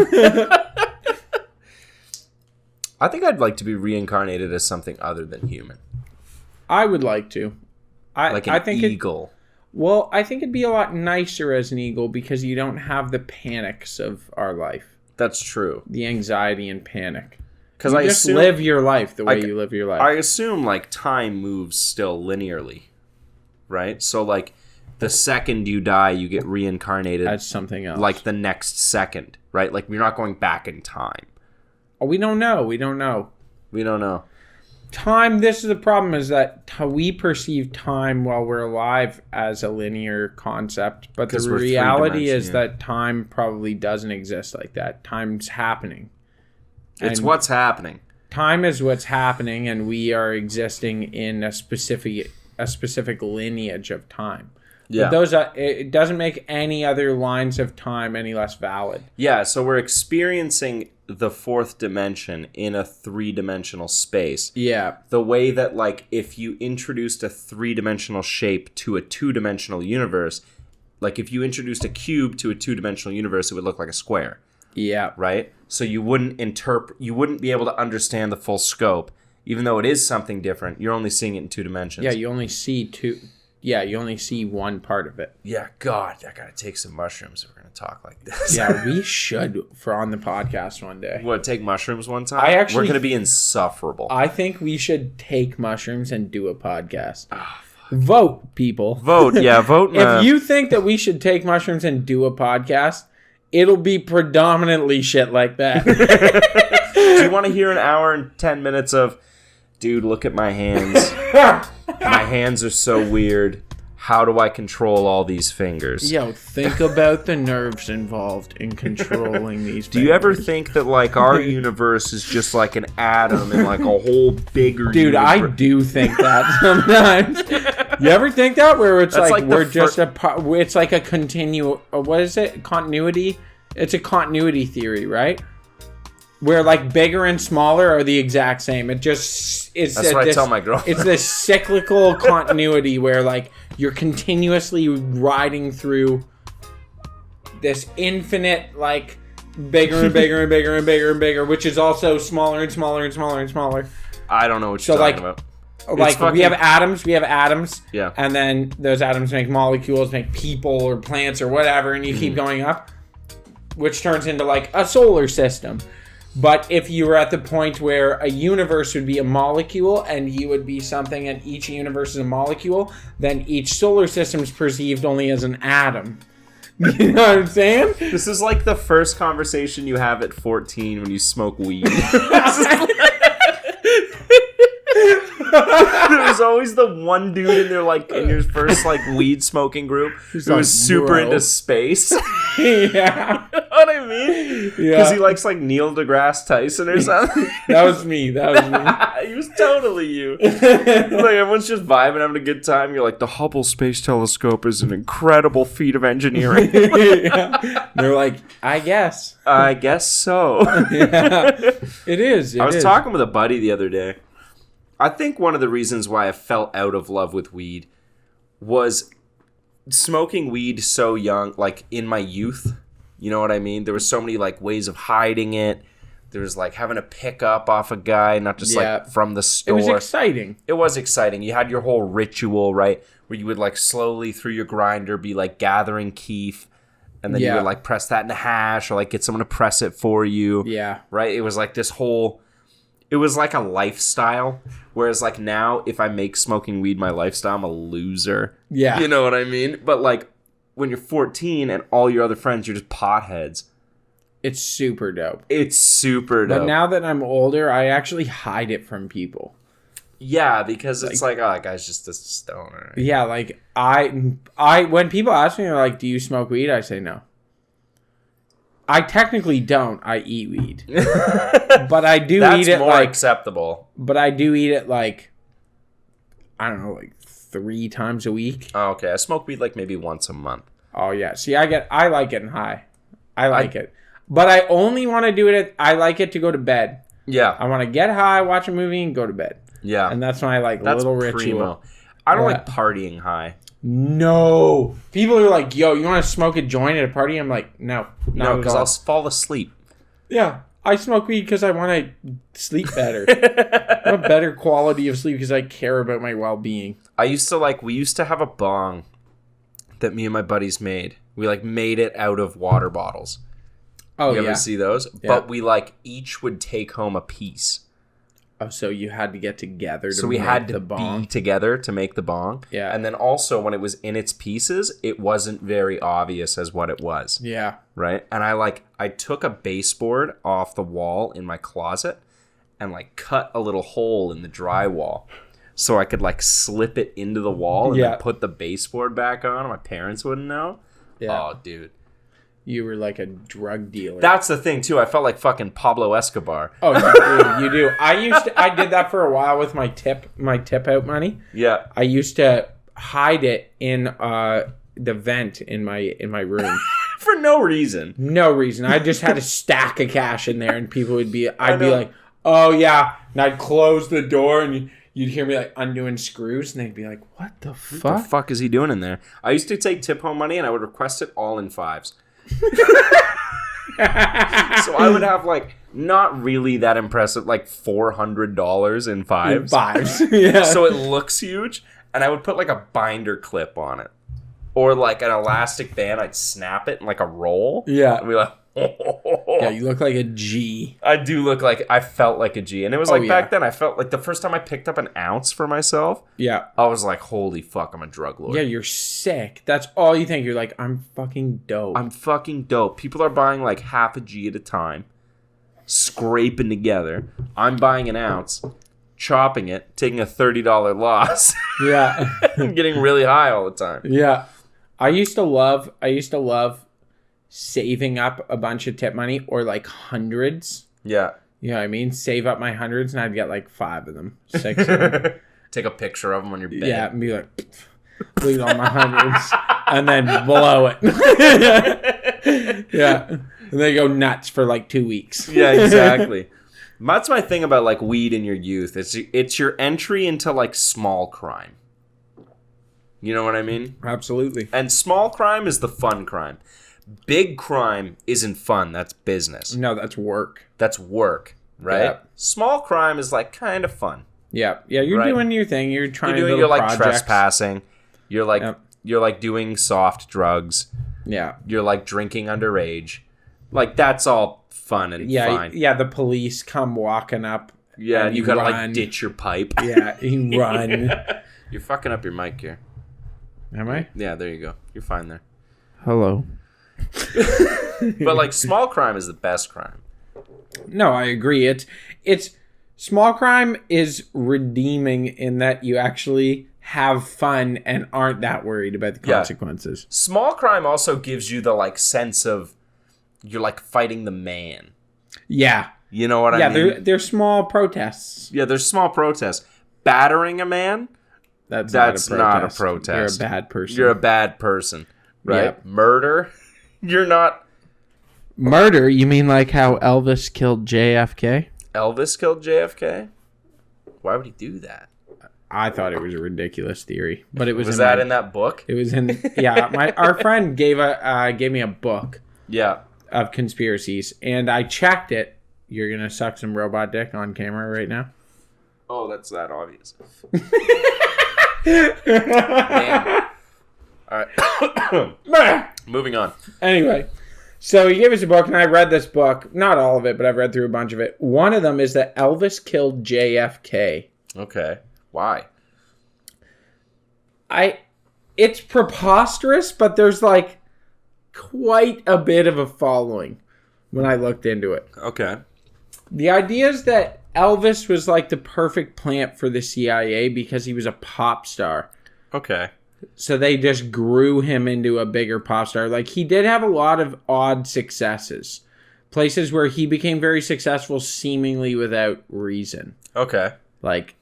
I think I'd like to be reincarnated as something other than human. I would like to. Like an eagle. Well, I think it'd be a lot nicer as an eagle because you don't have the panics of our life. That's true. The anxiety and panic. Because I just live your life the way you live your life. I assume, like, time moves still linearly, right? So, like, the second you die, you get reincarnated as something else. Like the next second, right? Like, you're not going back in time. Oh, we don't know. We don't know. Time, this is the problem, is that we perceive time while we're alive as a linear concept. But the reality is that time probably doesn't exist like that. Time's happening. It's what's happening. Time is what's happening, and we are existing in a specific lineage of time. Yeah. But it doesn't make any other lines of time any less valid. Yeah, so we're experiencing the fourth dimension in a three-dimensional space. Yeah. The way that, like, if you introduced a three-dimensional shape to a two-dimensional universe, like if you introduced a cube to a two-dimensional universe, it would look like a square. Yeah. Right? So you wouldn't be able to understand the full scope. Even though it is something different, you're only seeing it in two dimensions. Yeah, you only see one part of it. Yeah, God, I gotta take some mushrooms if we're gonna talk like this. Yeah, we should for on the podcast one day. What, take mushrooms one time? We're gonna be insufferable. I think we should take mushrooms and do a podcast. Vote, people. Vote, yeah, vote. If you think that we should take mushrooms and do a podcast, it'll be predominantly shit like that. Do you want to hear an hour and 10 minutes of, dude, look at my hands. My hands are so weird. how do I control all these fingers? Yo, think about the nerves involved in controlling these. Do you ever think that like our universe is just like an atom and like a whole bigger Dude, universe? I do think that sometimes. You ever think that where it's That's like like we're just it's like a what is it? Continuity? It's a continuity theory, right? Where like bigger and smaller are the exact same. That's what I tell my girlfriend. It's this cyclical continuity where like you're continuously riding through this infinite like bigger and bigger and bigger and bigger and bigger, which is also smaller and smaller and smaller and smaller. I don't know what you're talking about. Like we have atoms, Yeah. and then those atoms make molecules, make people or plants or whatever, and you keep going up, which turns into like a solar system. But if you were at the point where a universe would be a molecule and you would be something and each universe is a molecule, then each solar system is perceived only as an atom. You know what I'm saying? This is like the first conversation you have at 14 when you smoke weed. There was always the one dude in there, like in your first like weed smoking group, who like, was super bro. into space. Yeah. You know what I mean? Because Yeah. he likes like Neil deGrasse Tyson or something. That was me. He was totally you. Like everyone's just vibing, having a good time. You're like, the Hubble Space Telescope is an incredible feat of engineering. Yeah. They're like, I guess. I guess so. Yeah. It is. I was talking with a buddy the other day. I think one of the reasons why I fell out of love with weed was smoking weed so young, like in my youth. You know what I mean? There was so many like ways of hiding it. There was like having to pick up off a guy, not just like from the store. It was exciting. It was exciting. You had your whole ritual, right? Where you would like slowly through your grinder be like gathering keef. And then you would like press that in a hash or like get someone to press it for you. Yeah. Right? It was like this whole... It was like a lifestyle, whereas like now, if I make smoking weed my lifestyle, I'm a loser. Yeah. You know what I mean? But like when you're 14 and all your other friends, you're just potheads. It's super dope. It's super dope. But now that I'm older, I actually hide it from people. Yeah, because it's like, oh, that guy's just a stoner. Yeah, like I when people ask me, like, do you smoke weed? I say no. I technically don't. I eat weed. But I do eat it more like acceptable. But I do eat it like I don't know, like 3 times a week. Oh, okay. I smoke weed like maybe once a month. Oh yeah. See, I like getting high. I like it. But I only want to do it I like it to go to bed. Yeah. I want to get high, watch a movie, and go to bed. Yeah. And that's when I like That's little primo. ritual. I don't like partying high. No. People are like, yo, you want to smoke a joint at a party? I'm like, no. No, because I'll fall asleep. Yeah. I smoke weed because I want to sleep better. I want a better quality of sleep because I care about my well-being. We used to have a bong that me and my buddies made. We like made it out of water bottles. Oh, you yeah. ever see those? Yeah. But we like each would take home a piece. Oh, so you had to get together to So we make had the to bong. be together to make the bong. Yeah. And then also when it was in its pieces, it wasn't very obvious as what it was. Yeah. Right? And I took a baseboard off the wall in my closet and like cut a little hole in the drywall so I could like slip it into the wall and then put the baseboard back on. My parents wouldn't know. Yeah. Oh, dude. You were like a drug dealer. That's the thing too. I felt like fucking Pablo Escobar. Oh, you do. I did that for a while with my tip out money. Yeah. I used to hide it in the vent in my room. For no reason. No reason. I just had a stack of cash in there, and people would be. I'd be like, "Oh yeah," and I'd close the door, and you'd hear me like undoing screws, and they'd be like, "What the fuck? What the fuck is he doing in there?" I used to take tip home money, and I would request it all in 5s. So I would have like not really that impressive, like $400 in 5s. 5s, yeah. So it looks huge, and I would put like a binder clip on it, or like an elastic band. I'd snap it in like a roll. Yeah. And be like, Yeah, you look like a G. I do look like I felt like a G, and it was like back then. I felt like the first time I picked up an ounce for myself. Yeah. I was like, holy fuck, I'm a drug lord. Yeah, you're sick. That's all you think. You're like, I'm fucking dope. I'm fucking dope. People are buying like half a G at a time, scraping together. I'm buying an ounce, chopping it, taking a $30 loss, Yeah. and getting really high all the time. Yeah. I used to love saving up a bunch of tip money, or like hundreds. Yeah. You know what I mean? Save up my hundreds and I'd get like 5 of them, 6 of them. Take a picture of them on your bed. Yeah, and be like, leave all my hundreds and then blow it. Yeah. And they go nuts for like 2 weeks. Yeah, exactly. That's my thing about like weed in your youth. It's your entry into like small crime. You know what I mean? Absolutely. And small crime is the fun crime. Big crime isn't fun. That's business. No, that's work. That's work, right? Yeah. Small crime is like kind of fun. Yeah. Yeah, you're Right. doing your thing. You're trying You're to doing little your like projects. trespassing. You're like Yep. you're like doing soft drugs. Yeah. You're like drinking underage. Like that's all fun and Yeah, fine. yeah, the police come walking up. Yeah, and you gotta run. like ditch your pipe. Yeah, you run. You're fucking up your mic here. Am I? Yeah, there you go. You're fine there. Hello. But like small crime is the best crime. No, I agree. It's small crime is redeeming in that you actually have fun and aren't that worried about the Yeah. consequences. Small crime also gives you the like sense of you're like fighting the man. Yeah. You know what I Yeah, mean? they're small protests. Yeah, there's small protests. Battering a man, That's not a protest. You're a bad person. you're a bad person, right? Yeah. Murder, you're not. Murder? You mean like how Elvis killed JFK? Elvis killed JFK? Why would he do that? I thought it was a ridiculous theory, but it was. Was in that my- in that book? It was in. Yeah, our friend gave me a book Yeah. of conspiracies, and I checked it. You're gonna suck some robot dick on camera right now. Oh, that's that obvious. Damn. All right. Moving on. Anyway, so he gave us a book, and I read this book. Not all of it, but I've read through a bunch of it. One of them is that Elvis killed JFK. Okay. Why? It's preposterous, but there's like quite a bit of a following when I looked into it. Okay. The idea is that Elvis was like the perfect plant for the CIA because he was a pop star. Okay. So they just grew him into a bigger pop star. Like, he did have a lot of odd successes. Places where he became very successful seemingly without reason. Okay. Like,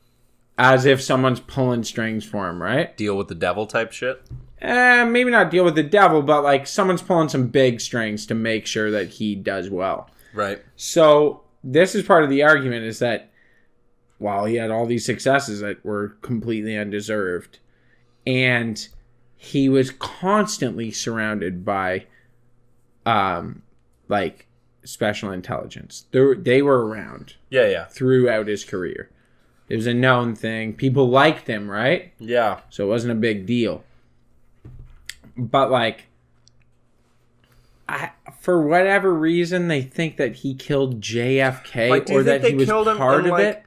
as if someone's pulling strings for him, right? Deal with the devil type shit? Maybe not deal with the devil, but like someone's pulling some big strings to make sure that he does well. Right. So this is part of the argument, is that while he had all these successes that were completely undeserved, and he was constantly surrounded by like special intelligence. They were around Yeah. throughout his career. It was a known thing. People liked him, right? Yeah. So it wasn't a big deal. But like, for whatever reason, they think that he killed JFK, Like, do you or think that he they was killed him part in, of like, it.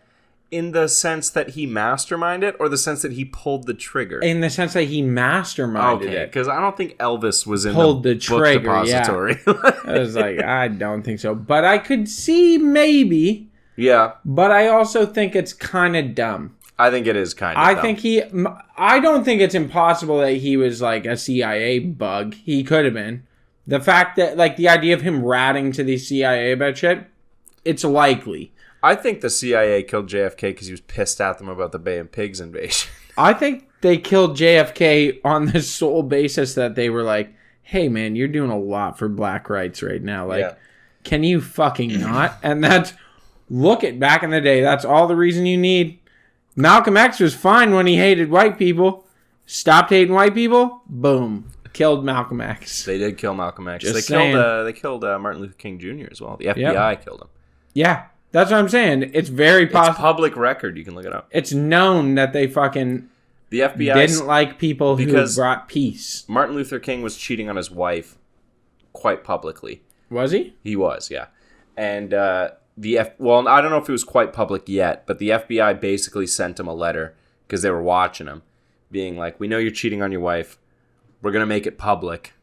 in the sense that he masterminded it, or the sense that he pulled the trigger? In the sense that he masterminded Okay, it. because I don't think Elvis was in Pulled the the book trigger, depository. I was like, I don't think so. But I could see maybe. Yeah, But I also think it's kind of dumb. I think it is kind of dumb. I don't think it's impossible that he was like a CIA bug. He could have been. The fact that, like, the idea of him ratting to the CIA about shit, it's likely. I think the CIA killed JFK because he was pissed at them about the Bay of Pigs invasion. I think they killed JFK on the sole basis that they were like, hey, man, you're doing a lot for black rights right now. Like, Yeah. can you fucking not? And that's, look at back in the day, that's all the reason you need. Malcolm X was fine when he hated white people. Stopped hating white people, boom. Killed Malcolm X. They did kill Malcolm X. Just They saying. killed Martin Luther King Jr. as well. The FBI killed him. Yeah, that's what I'm saying. It's very It's possible. public record. You can look it up. It's known that they fucking The FBI didn't like people who because- brought peace. Martin Luther King was cheating on his wife quite publicly. Was he? He was, yeah. And well, I don't know if it was quite public yet, but the FBI basically sent him a letter because they were watching him, being like, "We know you're cheating on your wife. We're gonna make it public,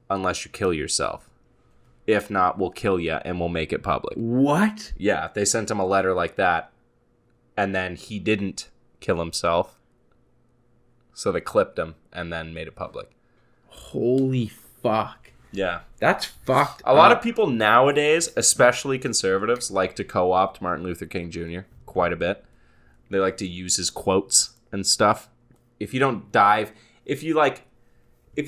unless you kill yourself. If not, we'll kill you and we'll make it public." What? Yeah, they sent him a letter like that, and then he didn't kill himself. So they clipped him and then made it public. Holy fuck. Yeah. That's fucked A lot up. of people nowadays, especially conservatives, like to co-opt Martin Luther King Jr. quite a bit. They like to use his quotes and stuff. If you don't dive... If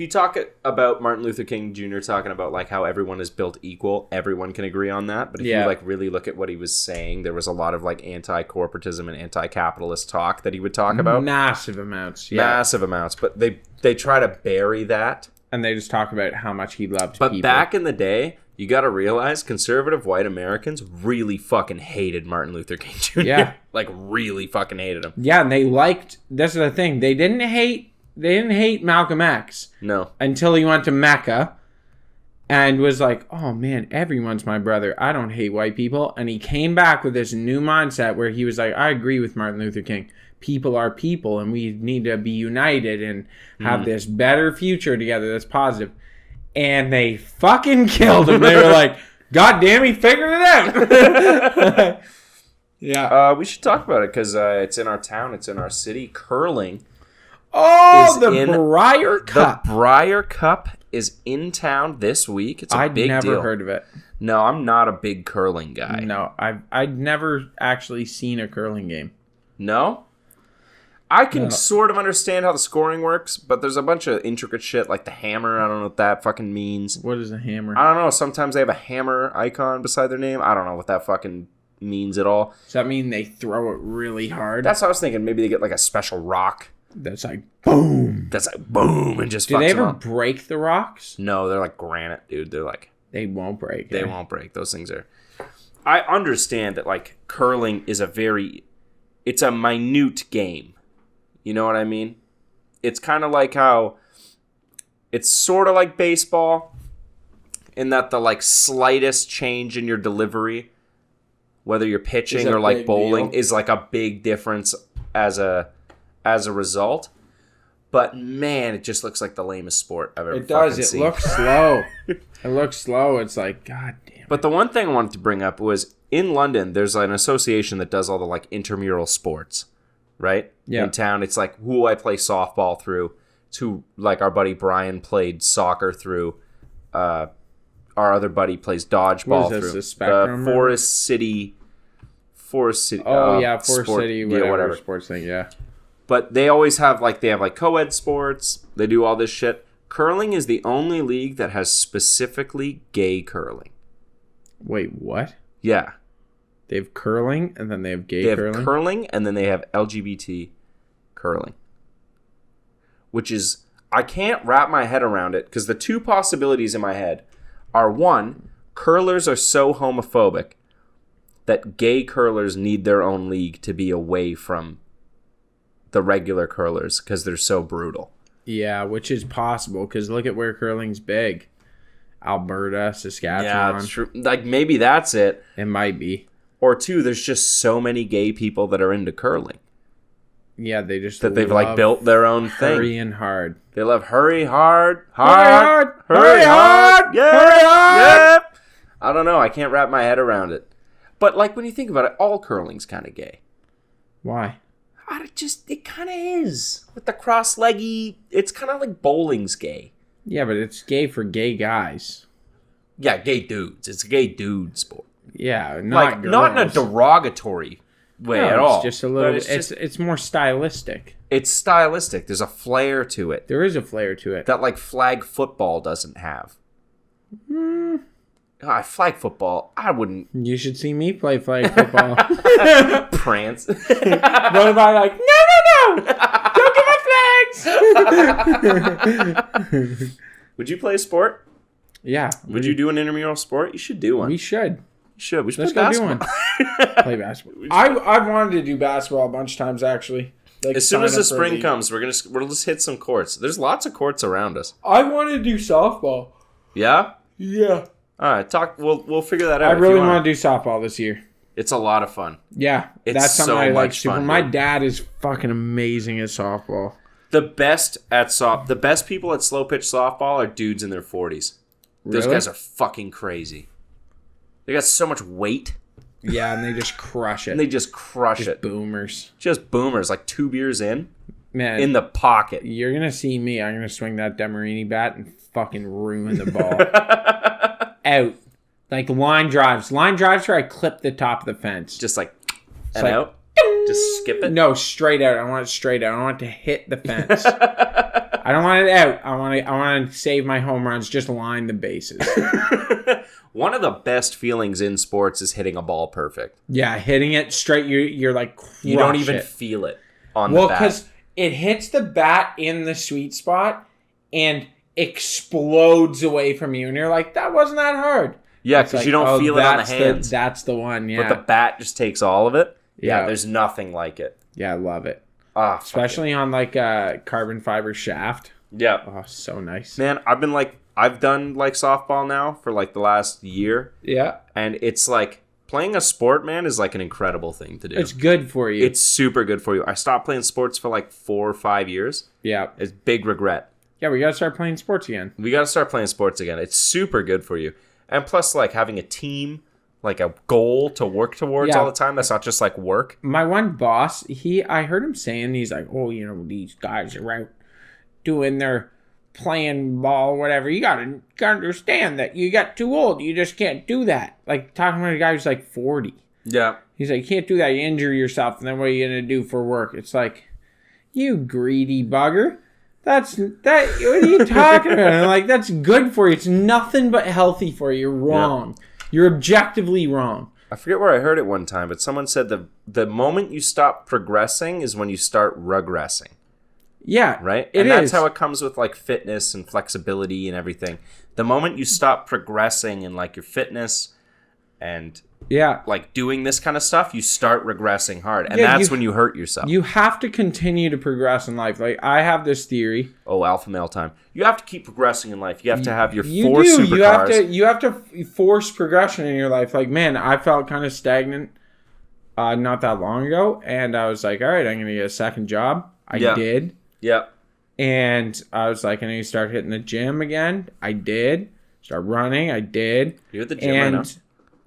you talk about Martin Luther King Jr. talking about like how everyone is built equal, everyone can agree on that. But if you like really look at what he was saying, there was a lot of like anti-corporatism and anti-capitalist talk that he would talk about. Massive amounts. Yeah. Massive amounts. But they try to bury that. And they just talk about how much he loved But people. back in the day, you got to realize conservative white Americans really fucking hated Martin Luther King Jr. Yeah. Like really fucking hated him. Yeah, and they liked... This is the thing. They didn't hate Malcolm X. No. Until he went to Mecca and was like, oh man, everyone's my brother. I don't hate white people. And he came back with this new mindset where he was like, I agree with Martin Luther King. People are people and we need to be united and have this better future together that's positive. And they fucking killed him. They were like, God damn, he figured it out. Yeah. We should talk about it because it's in our town. It's in our city. Curling. Oh, the Briar Cup. The Briar Cup is in town this week. It's a big deal. I'd never heard of it. No, I'm not a big curling guy. No, I'd never actually seen a curling game. No? I can sort of understand how the scoring works, but there's a bunch of intricate shit like the hammer. I don't know what that fucking means. What is a hammer? I don't know. Sometimes they have a hammer icon beside their name. I don't know what that fucking means at all. Does that mean they throw it really hard? That's what I was thinking. Maybe they get like a special rock. That's like boom. That's like boom and just Do fucks they them ever up. break the rocks? No, they're like granite, dude. They're like... They won't break. They won't break. Those things are... I understand that like curling is it's a minute game. You know what I mean? It's kind of like how it's sort of like baseball in that the like slightest change in your delivery, whether you're pitching or like bowling, is like a big difference as a result. But man, it just looks like the lamest sport I've ever It does. fucking It seen. looks slow. It looks slow. It's like, God damn. But the one thing I wanted to bring up was in London, there's an association that does all the like intramural sports, right? Yeah. In town, it's like who I play softball through. It's who like our buddy Brian played soccer through. Our other buddy plays dodgeball What is this, through. the Spectrum or- Forest City. Forest City, whatever sports thing, yeah. But they always have like co-ed sports. They do all this shit. Curling is the only league that has specifically gay curling. Wait, what? Yeah. They have curling and then they have gay They have curling? curling and then they have LGBT curling. Which is, I can't wrap my head around it because the two possibilities in my head are one, curlers are so homophobic that gay curlers need their own league to be away from the regular curlers because they're so brutal. Yeah, which is possible because look at where curling's big. Alberta, Saskatchewan. Yeah, that's true. Like maybe that's it. It might be. Or two, there's just so many gay people that are into curling. Yeah, they just That they've like built their own thing. hurrying hard. They love hurry hard, Hurry hard! yeah, Hurry hard! yeah. I don't know. I can't wrap my head around it. But like when you think about it, all curling's kind of gay. Why? It kind of is. With the cross-leggy, it's kind of like bowling's gay. Yeah, but it's gay for gay guys. Yeah, gay dudes. It's a gay dude sport. Yeah, not girls. Not in a derogatory way No, at all. It's just a little. But It's more stylistic. it's stylistic. There's a flair to it There is a flair to it. that like flag football doesn't have. Flag football, I wouldn't You should see me play flag football. prance. Run by like, no! Don't get my flags! Would you play a sport? Yeah. Would you do an intramural sport? You should do one. We should. We should Let's play go do basketball. one. Play basketball. I've wanted to do basketball a bunch of times, actually. Like, As soon as sign the up for a spring league. comes, we'll just hit some courts. There's lots of courts around us. I want to do softball. Yeah? Yeah. All right, we'll figure that out. I if really you want to do softball this year. It's a lot of fun. Yeah. It's that's something so I like much super. fun, My dude. dad is fucking amazing at softball. The best people at slow pitch softball are dudes in their 40s. Those Really? guys are fucking crazy. They got so much weight. Yeah, and they just crush it. And they just crush just it. Boomers. Just boomers. Like 2 beers in. Man. In the pocket. You're going to see me. I'm going to swing that Demarini bat and fucking ruin the ball. Out. Like line drives. Line drives where I clip the top of the fence. Just like, and like, out. Just skip it. No, straight out. I want it straight out. I want it to hit the fence. I don't want it out. I want to save my home runs. Just line the bases. One of the best feelings in sports is hitting a ball perfect. Yeah, hitting it straight. You're like, you don't even feel it on the bat. Well, because it hits the bat in the sweet spot and explodes away from you, and you're like, that wasn't that hard. Yeah, because you don't feel it on the hands. That's the one. Yeah, but the bat just takes all of it. Yeah, there's nothing like it. Yeah, I love it. Especially on like a carbon fiber shaft. Yeah. Oh, so nice. Man, I've done like softball now for like the last year. Yeah. And it's like playing a sport, man, is like an incredible thing to do. It's good for you. It's super good for you. I stopped playing sports for like 4 or 5 years. Yeah. It's big regret. Yeah, we got to start playing sports again. It's super good for you. And plus like having a team, like a goal to work towards all the time. That's not just like work. My one boss, I heard him saying, he's like, oh, these guys are out doing their playing ball, whatever. You gotta understand that you got too old. You just can't do that. Like talking about a guy who's like 40. Yeah. He's like, you can't do that. You injure yourself, and then what are you gonna do for work? It's like, you greedy bugger. What are you talking about? And like, that's good for you. It's nothing but healthy for you. You're wrong. Yeah. You're objectively wrong. I forget where I heard it one time, but someone said the moment you stop progressing is when you start regressing. Yeah. Right? And that's how it comes with like fitness and flexibility and everything. The moment you stop progressing in like your fitness and like doing this kind of stuff, you start regressing hard. And that's when you hurt yourself. You have to continue to progress in life. Like I have this theory. Oh, alpha male time. You have to keep progressing in life. You have to have your 4 supercars. You have to force progression in your life. Like, man, I felt kind of stagnant not that long ago. And I was like, all right, I'm going to get a second job. I did. Yeah. And I was like, I need to start hitting the gym again. I did. Start running. I did. You're at the gym right now.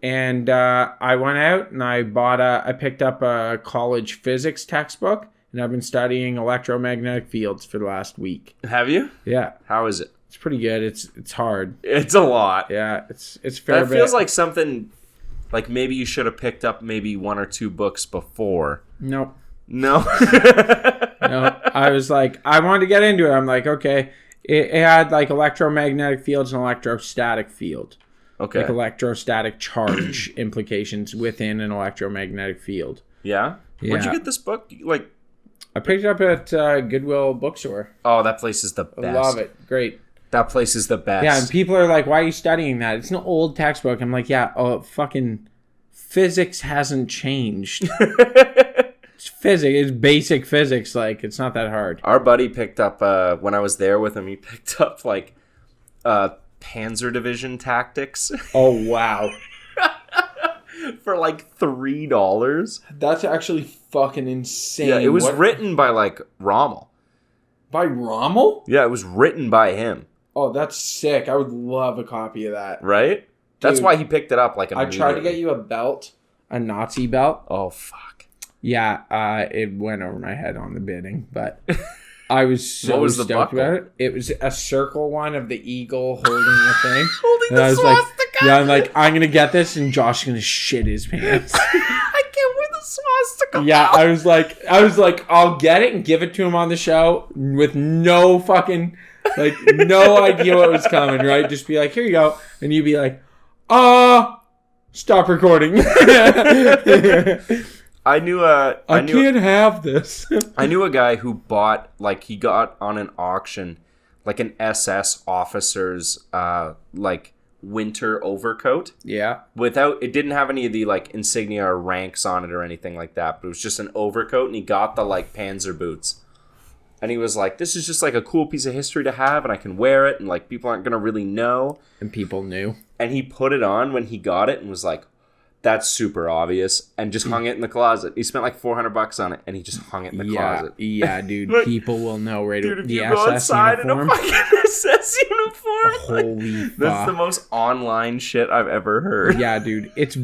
And I went out and I picked up a college physics textbook, and I've been studying electromagnetic fields for the last week. Have you? Yeah. How is it? It's pretty good. It's hard. It's a lot. Yeah, it's fair. That feels like something like maybe you should have picked up maybe 1 or 2 books before. Nope. No. No. I was like, I wanted to get into it. I'm like, okay. It had like electromagnetic fields and electrostatic field. Okay. Like electrostatic charge implications within an electromagnetic field. Yeah? Where'd you get this book? Like, I picked it up at Goodwill Bookstore. Oh, that place is the best. I love it. Great. That place is the best. Yeah, and people are like, why are you studying that? It's an old textbook. I'm like, yeah, fucking physics hasn't changed. It's physics. It's basic physics. Like, it's not that hard. Our buddy picked up, when I was there with him, he picked up, like, Panzer Division Tactics. Oh, wow. For like $3. That's actually fucking insane. Yeah, it was written by like Rommel. By Rommel? Yeah, it was written by him. Oh, that's sick. I would love a copy of that. Right? Dude, that's why he picked it up like immediately. I tried to get you a belt, a Nazi belt. Oh, fuck. Yeah, it went over my head on the bidding, but I was so what was stoked the buckle? about it. It was a circle one of the eagle holding the thing. Holding and the I was swastika. Like, yeah, I'm like, I'm going to get this, and Josh is going to shit his pants. I can't wear the swastika. Yeah, I was like, I'll get it and give it to him on the show with no fucking, like, no idea what was coming, right? Just be like, here you go. And you'd be like, stop recording. I can't have this. I knew a guy who bought, like, he got on an auction, like an SS officer's, like, winter overcoat. Yeah. It didn't have any of the, like, insignia or ranks on it or anything like that, but it was just an overcoat, and he got the, like, Panzer boots. And he was like, this is just, like, a cool piece of history to have, and I can wear it, and, like, people aren't going to really know. And people knew. And he put it on when he got it and was like, that's super obvious, and just hung it in the closet. He spent like $400 on it, and he just hung it in the closet. Yeah, dude. Like, people will know right away. Dude, if The you SS go outside uniform. in a fucking SS uniform, Holy fuck. that's the most online shit I've ever heard. Yeah, dude. It's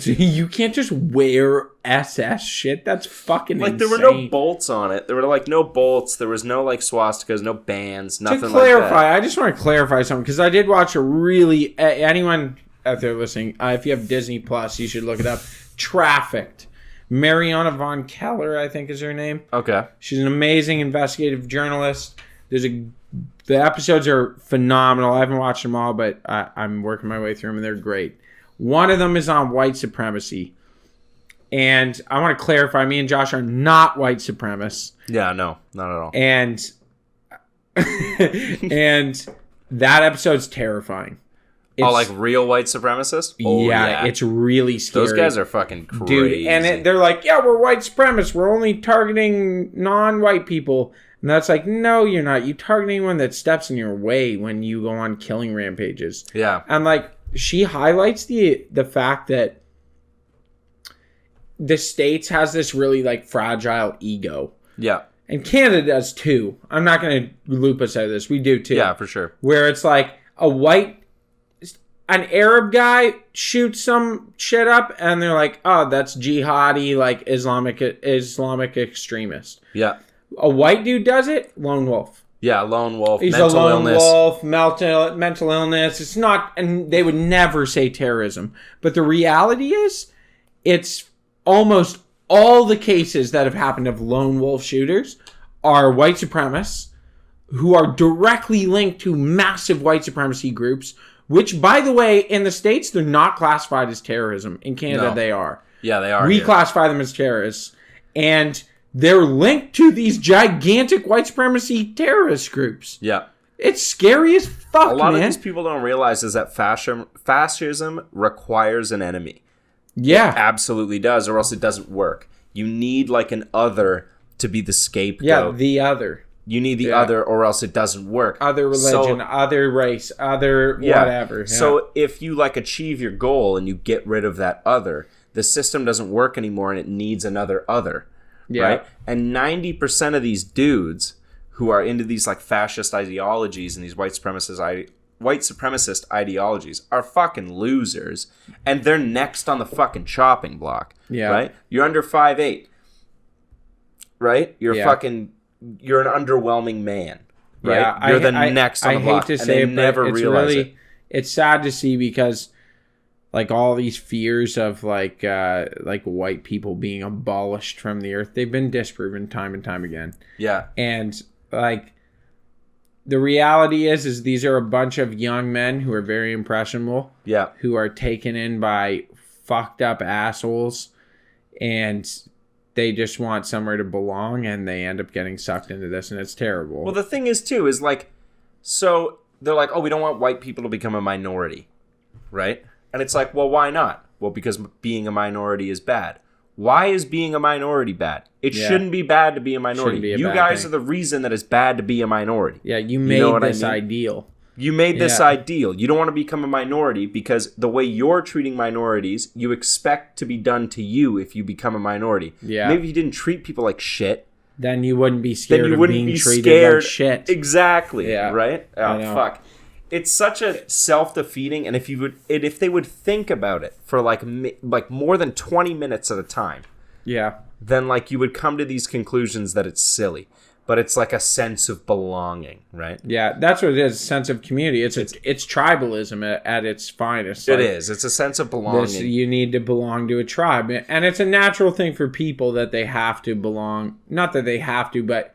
you can't just wear SS shit. That's fucking Like, insane. there were no bolts on it. There were, like, no bolts. There was no, like, swastikas, no bands, nothing To like that. clarify, I just want to clarify something, because I did watch a really... anyone out there listening, if you have Disney Plus, you should look it up. Trafficked. Mariana Von Keller, I think is her name. Okay. She's an amazing investigative journalist. The episodes are phenomenal. I haven't watched them all, but I'm working my way through them, and they're great. One of them is on white supremacy. And I want to clarify, me and Josh are not white supremacists. Yeah, no, not at all. And and that episode's terrifying. Like real white supremacists? Oh, yeah, it's really scary. Those guys are fucking crazy. Dude, and they're like, yeah, we're white supremacists. We're only targeting non-white people. And that's like, no, you're not. You target anyone that steps in your way when you go on killing rampages. Yeah. And like, she highlights the fact that the States has this really like fragile ego. Yeah. And Canada does too. I'm not going to loop us out of this. We do too. Yeah, for sure. Where it's like an Arab guy shoots some shit up and they're like, oh, that's jihadi, like Islamic extremist. Yeah. A white dude does it, lone wolf. Yeah, lone wolf, He's mental a lone illness. wolf, mental illness. It's not, and they would never say terrorism. But the reality is, it's almost all the cases that have happened of lone wolf shooters are white supremacists who are directly linked to massive white supremacy groups, which, by the way, in the States, they're not classified as terrorism. In Canada, they are. Yeah, they are. We classify them as terrorists. And they're linked to these gigantic white supremacy terrorist groups. Yeah. It's scary as fuck, man. A lot of these people don't realize is that fascism requires an enemy. Yeah. It absolutely does, or else it doesn't work. You need, like, an other to be the scapegoat. Yeah, the other. You need the other, or else it doesn't work. Other religion, other race, other whatever. Yeah. So if you, like, achieve your goal and you get rid of that other, the system doesn't work anymore and it needs another other. Yeah. Right? And 90% of these dudes who are into these, like, fascist ideologies and these white supremacist ideologies are fucking losers, and they're next on the fucking chopping block. Yeah. Right? You're under 5'8". Right? You're an underwhelming man. Right? Yeah, you're the next on the block. I hate to say it, never but it's realize really, it. It's sad to see, because like all these fears of like white people being abolished from the earth, they've been disproven time and time again. Yeah. And like the reality is these are a bunch of young men who are very impressionable. Yeah. Who are taken in by fucked up assholes, and they just want somewhere to belong, and they end up getting sucked into this, and it's terrible. Well, the thing is too is like, so they're like, oh, we don't want white people to become a minority, right? And it's like, well, why not? Well, because being a minority is bad. Why is being a minority bad? It shouldn't be bad to be a minority. You guys are the reason that it's bad to be a minority. Yeah, you made this ideal. You made this ideal. You don't want to become a minority because the way you're treating minorities, you expect to be done to you if you become a minority. Yeah. Maybe if you didn't treat people like shit, then you wouldn't be scared of being treated like shit. Exactly. Yeah. Right? Oh, fuck. It's such a self-defeating, and if they would think about it for like more than 20 minutes at a time, then like you would come to these conclusions that it's silly, but it's like a sense of belonging, right? Yeah, that's what it is, a sense of community. It's tribalism at its finest. It is. It's a sense of belonging. You need to belong to a tribe, and it's a natural thing for people that they have to belong. Not that they have to, but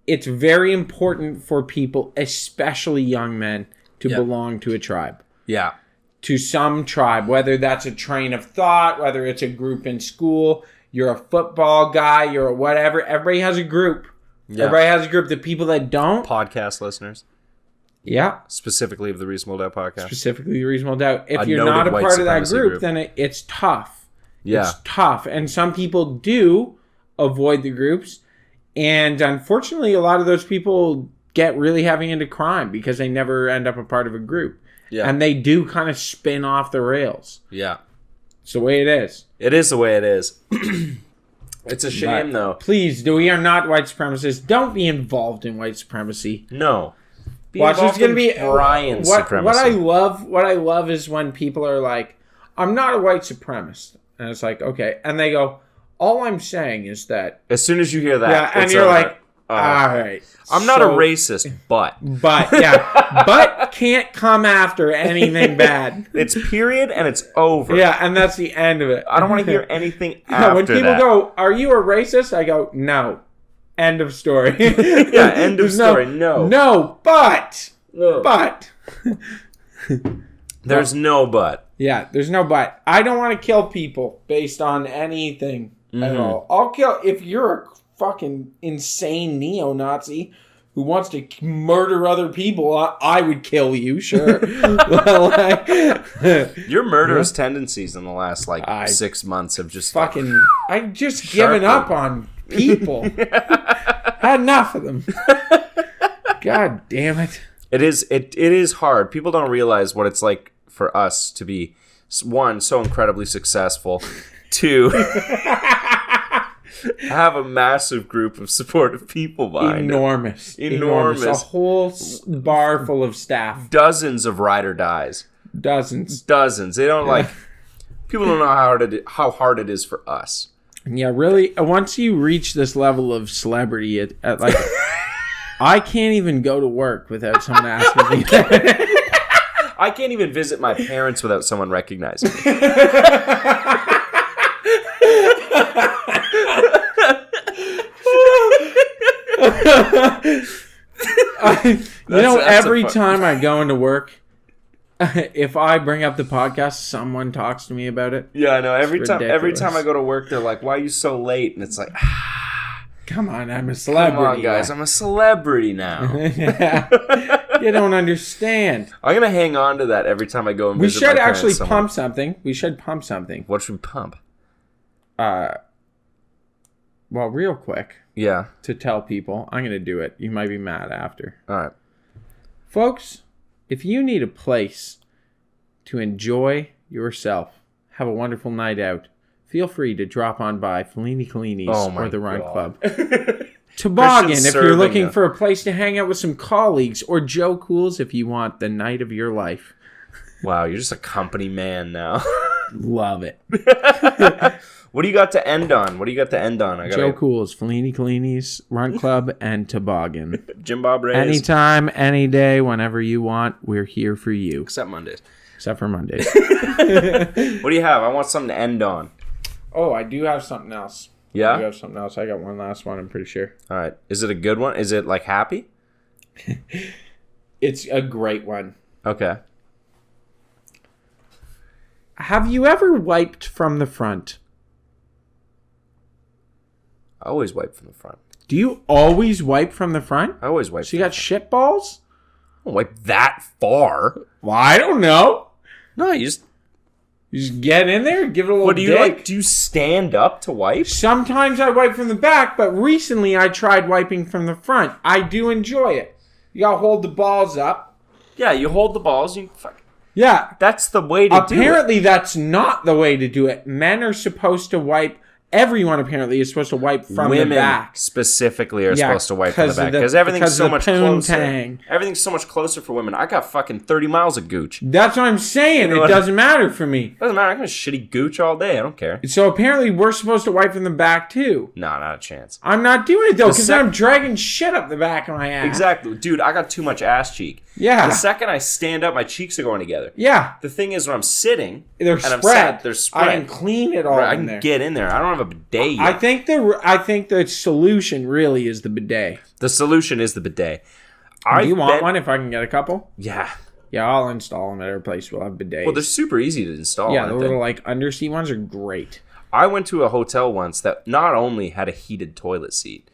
it's very important for people, especially young men, to belong to a tribe. Yeah. To some tribe, whether that's a train of thought, whether it's a group in school, you're a football guy, you're a whatever. Everybody has a group. Yeah. Everybody has a group. The people that don't. Podcast listeners. Yeah. Specifically of the Reasonable Doubt podcast. Specifically the Reasonable Doubt. If you're not a part of that group, then it's tough. Yeah. It's tough. And some people do avoid the groups. And unfortunately, a lot of those people get really heavy into crime because they never end up a part of a group. Yeah. And they do kind of spin off the rails. Yeah. It's the way it is. It is the way it is. It's a shame, But though. please, we are not white supremacists. Don't be involved in white supremacy. No. Be Watch, there's involved gonna in be Brian supremacy. What I love is when people are like, "I'm not a white supremacist," and it's like, okay, and they go, "All I'm saying is that." As soon as you hear that, Yeah, and it's you're over. like, all right. I'm not a so- racist, but but can't come after anything bad. it's period and it's over. Yeah, and that's the end of it. I don't want to hear anything Yeah, after when people that. go, "Are you a racist?" I go, "No." End of story. Yeah, end of There's story. No. No, but. No. But. There's no but. Yeah, there's no but. I don't want to kill people based on anything at all. I'll kill if you're a fucking insane neo-Nazi who wants to murder other people. I would kill you, sure. Your murderous tendencies in the last 6 months have just Fucking, I've just given up on people. Had enough of them. God damn it. It is hard. People don't realize what it's like for us to be, one, so incredibly successful, two, have a massive group of supportive people behind Enormous. A whole bar full of staff. Dozens of ride or dies. Dozens. They don't people don't know how hard it is for us. Yeah, really. Once you reach this level of celebrity, at like, I can't even go to work without someone asking me. I can't even visit my parents without someone recognizing me. Every time I go into work, if I bring up the podcast, someone talks to me about it. Yeah, I know. Every ridiculous. time I go to work, they're like, "Why are you so late?" And it's like, come on, I'm a celebrity. Come on, guys, I'm a celebrity now. You don't understand. I'm gonna hang on to that every time I go and We visit should my actually parents pump something. We should pump something. What should we pump? Well, real quick, Yeah. to tell people, I'm going to do it. You might be mad after. All right. Folks, if you need a place to enjoy yourself, have a wonderful night out, feel free to drop on by Fellini Collini's or the Run Club. Toboggan, if you're looking for a place to hang out with some colleagues, or Joe Cools if you want the night of your life. Wow, you're just a company man now. Love it. What do you got to end on? Joe Cools, Fellini Collini's Run Club, and Toboggan. Jim Bob Ray's. Anytime, any day, whenever you want, we're here for you. Except Mondays. Except for Mondays. What do you have? I want something to end on. Oh, I do have something else. Yeah? I do have something else. I got one last one, I'm pretty sure. All right. Is it a good one? Is it happy? It's a great one. Okay. Have you ever wiped from the front? I always wipe from the front. Do you always wipe from the front? I always wipe. So you got shit balls? I don't wipe that far. Well, I don't know. No, you just get in there and give it a little What do you dig. Do you stand up to wipe? Sometimes I wipe from the back, but recently I tried wiping from the front. I do enjoy it. You gotta hold the balls up. Yeah, you hold the balls. You fuck. Yeah. That's the way to do it. Apparently, that's not the way to do it. Men are supposed to wipe. Everyone apparently is supposed to wipe from the back. Specifically are supposed to wipe from the back because everything's so much closer. Poontang. Everything's so much closer for women. I got fucking 30 miles of gooch. That's what I'm saying. You know It doesn't matter for me. Doesn't matter. I can shitty gooch all day. I don't care. So apparently, we're supposed to wipe from the back too. No, not a chance. I'm not doing it though, because sec- I'm dragging shit up the back of my ass. Exactly, dude. I got too much ass cheek. Yeah. The second I stand up, my cheeks are going together. Yeah. The thing is, when I'm sitting, They're and I'm spread. they're spread. I can clean it all Right, I in can there. get in there. I don't have a bidet yet. I think the solution really is the bidet. The solution is the bidet. Do you want one if I can get a couple? Yeah. Yeah, I'll install them at our place. We'll have bidets. Well, they're super easy to install. Yeah, the aren't they? little underseat ones are great. I went to a hotel once that not only had a heated toilet seat,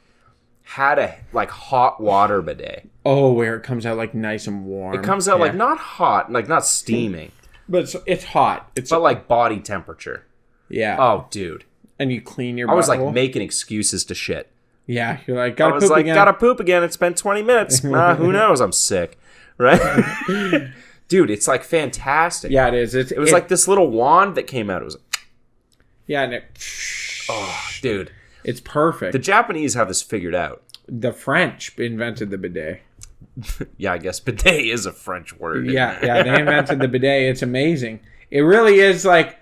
had a hot water bidet. Oh, where it comes out nice and warm. It comes out not hot, not steaming, but it's hot. but body temperature. Yeah. Oh, dude. And you clean your. I was butthole. making excuses to shit. Yeah, you're I gotta was poop again. gotta poop again. It's been 20 minutes. Who knows? I'm sick, right? Dude, it's fantastic. Yeah, it is. It was this little wand that came out. It was Yeah, and Oh, dude. it's perfect. The Japanese have this figured out. The French invented the bidet. Yeah, I guess bidet is a French word. Yeah, they invented the bidet. It's amazing. It really is. Like,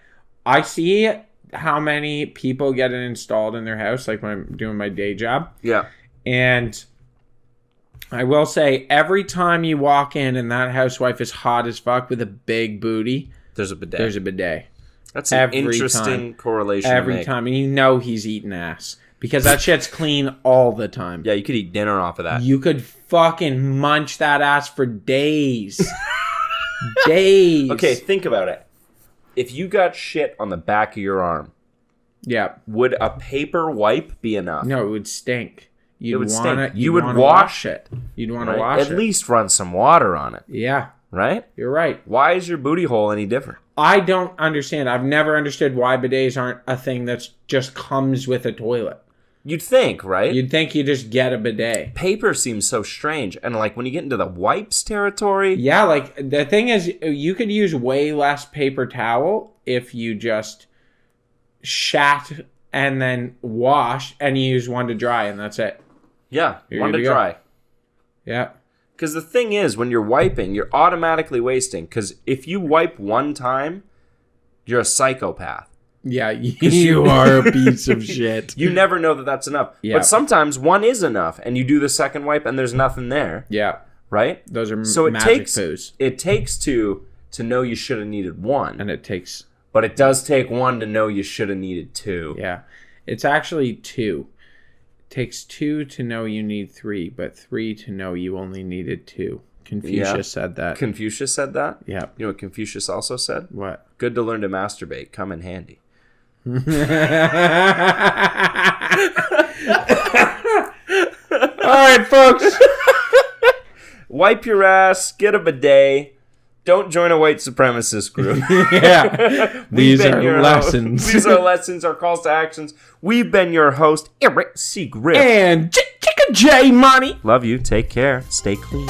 I see how many people get it installed in their house, like when I'm doing my day job. Yeah. And I will say, every time you walk in and that housewife is hot as fuck with a big booty, There's a bidet. there's a bidet. That's an interesting correlation to Every make. time. And you know he's eating ass. Because that shit's clean all the time. Yeah, you could eat dinner off of that. You could fucking munch that ass for days. Days. Okay, think about it. If you got shit on the back of your arm, Yeah. would a paper wipe be enough? No, it would stink. It would stink. You You would wanna wash it. You'd want Right? to wash At it. least run some water on it, Yeah, right? you're right. Why is your booty hole any different? I don't understand. I've never understood why bidets aren't a thing that's just comes with a toilet. You'd think, right? You'd think you just get a bidet. Paper seems so strange. And like when you get into the wipes territory, Yeah, like the thing is, you could use way less paper towel if you just shat and then wash and you use one to dry and that's it. yeah, You're one good to to go. dry. Yeah. Because the thing is, when you're wiping, you're automatically wasting. Because if you wipe one time, you're a psychopath. Yeah, you are a piece of shit. You never know that that's enough. Yeah. But sometimes one is enough, and you do the second wipe, and there's nothing there, Yeah, right? those are So it magic takes poos. it takes two to know you should have needed one, And it takes, but it does take one to know you should have needed two. yeah. It's actually 2. It takes 2 to know you need 3, but 3 to know you only needed 2. Confucius Yeah. said that. Confucius said that. Yeah. You know what Confucius also said? What? Good to learn to masturbate. Come in handy. All right, folks. Wipe your ass. Get a bidet. Don't join a white supremacist group. Yeah. We've These been are your lessons. These are lessons, our calls to actions. We've been your host, Eric C. Griff. And Chicka J Money. Love you. Take care. Stay clean.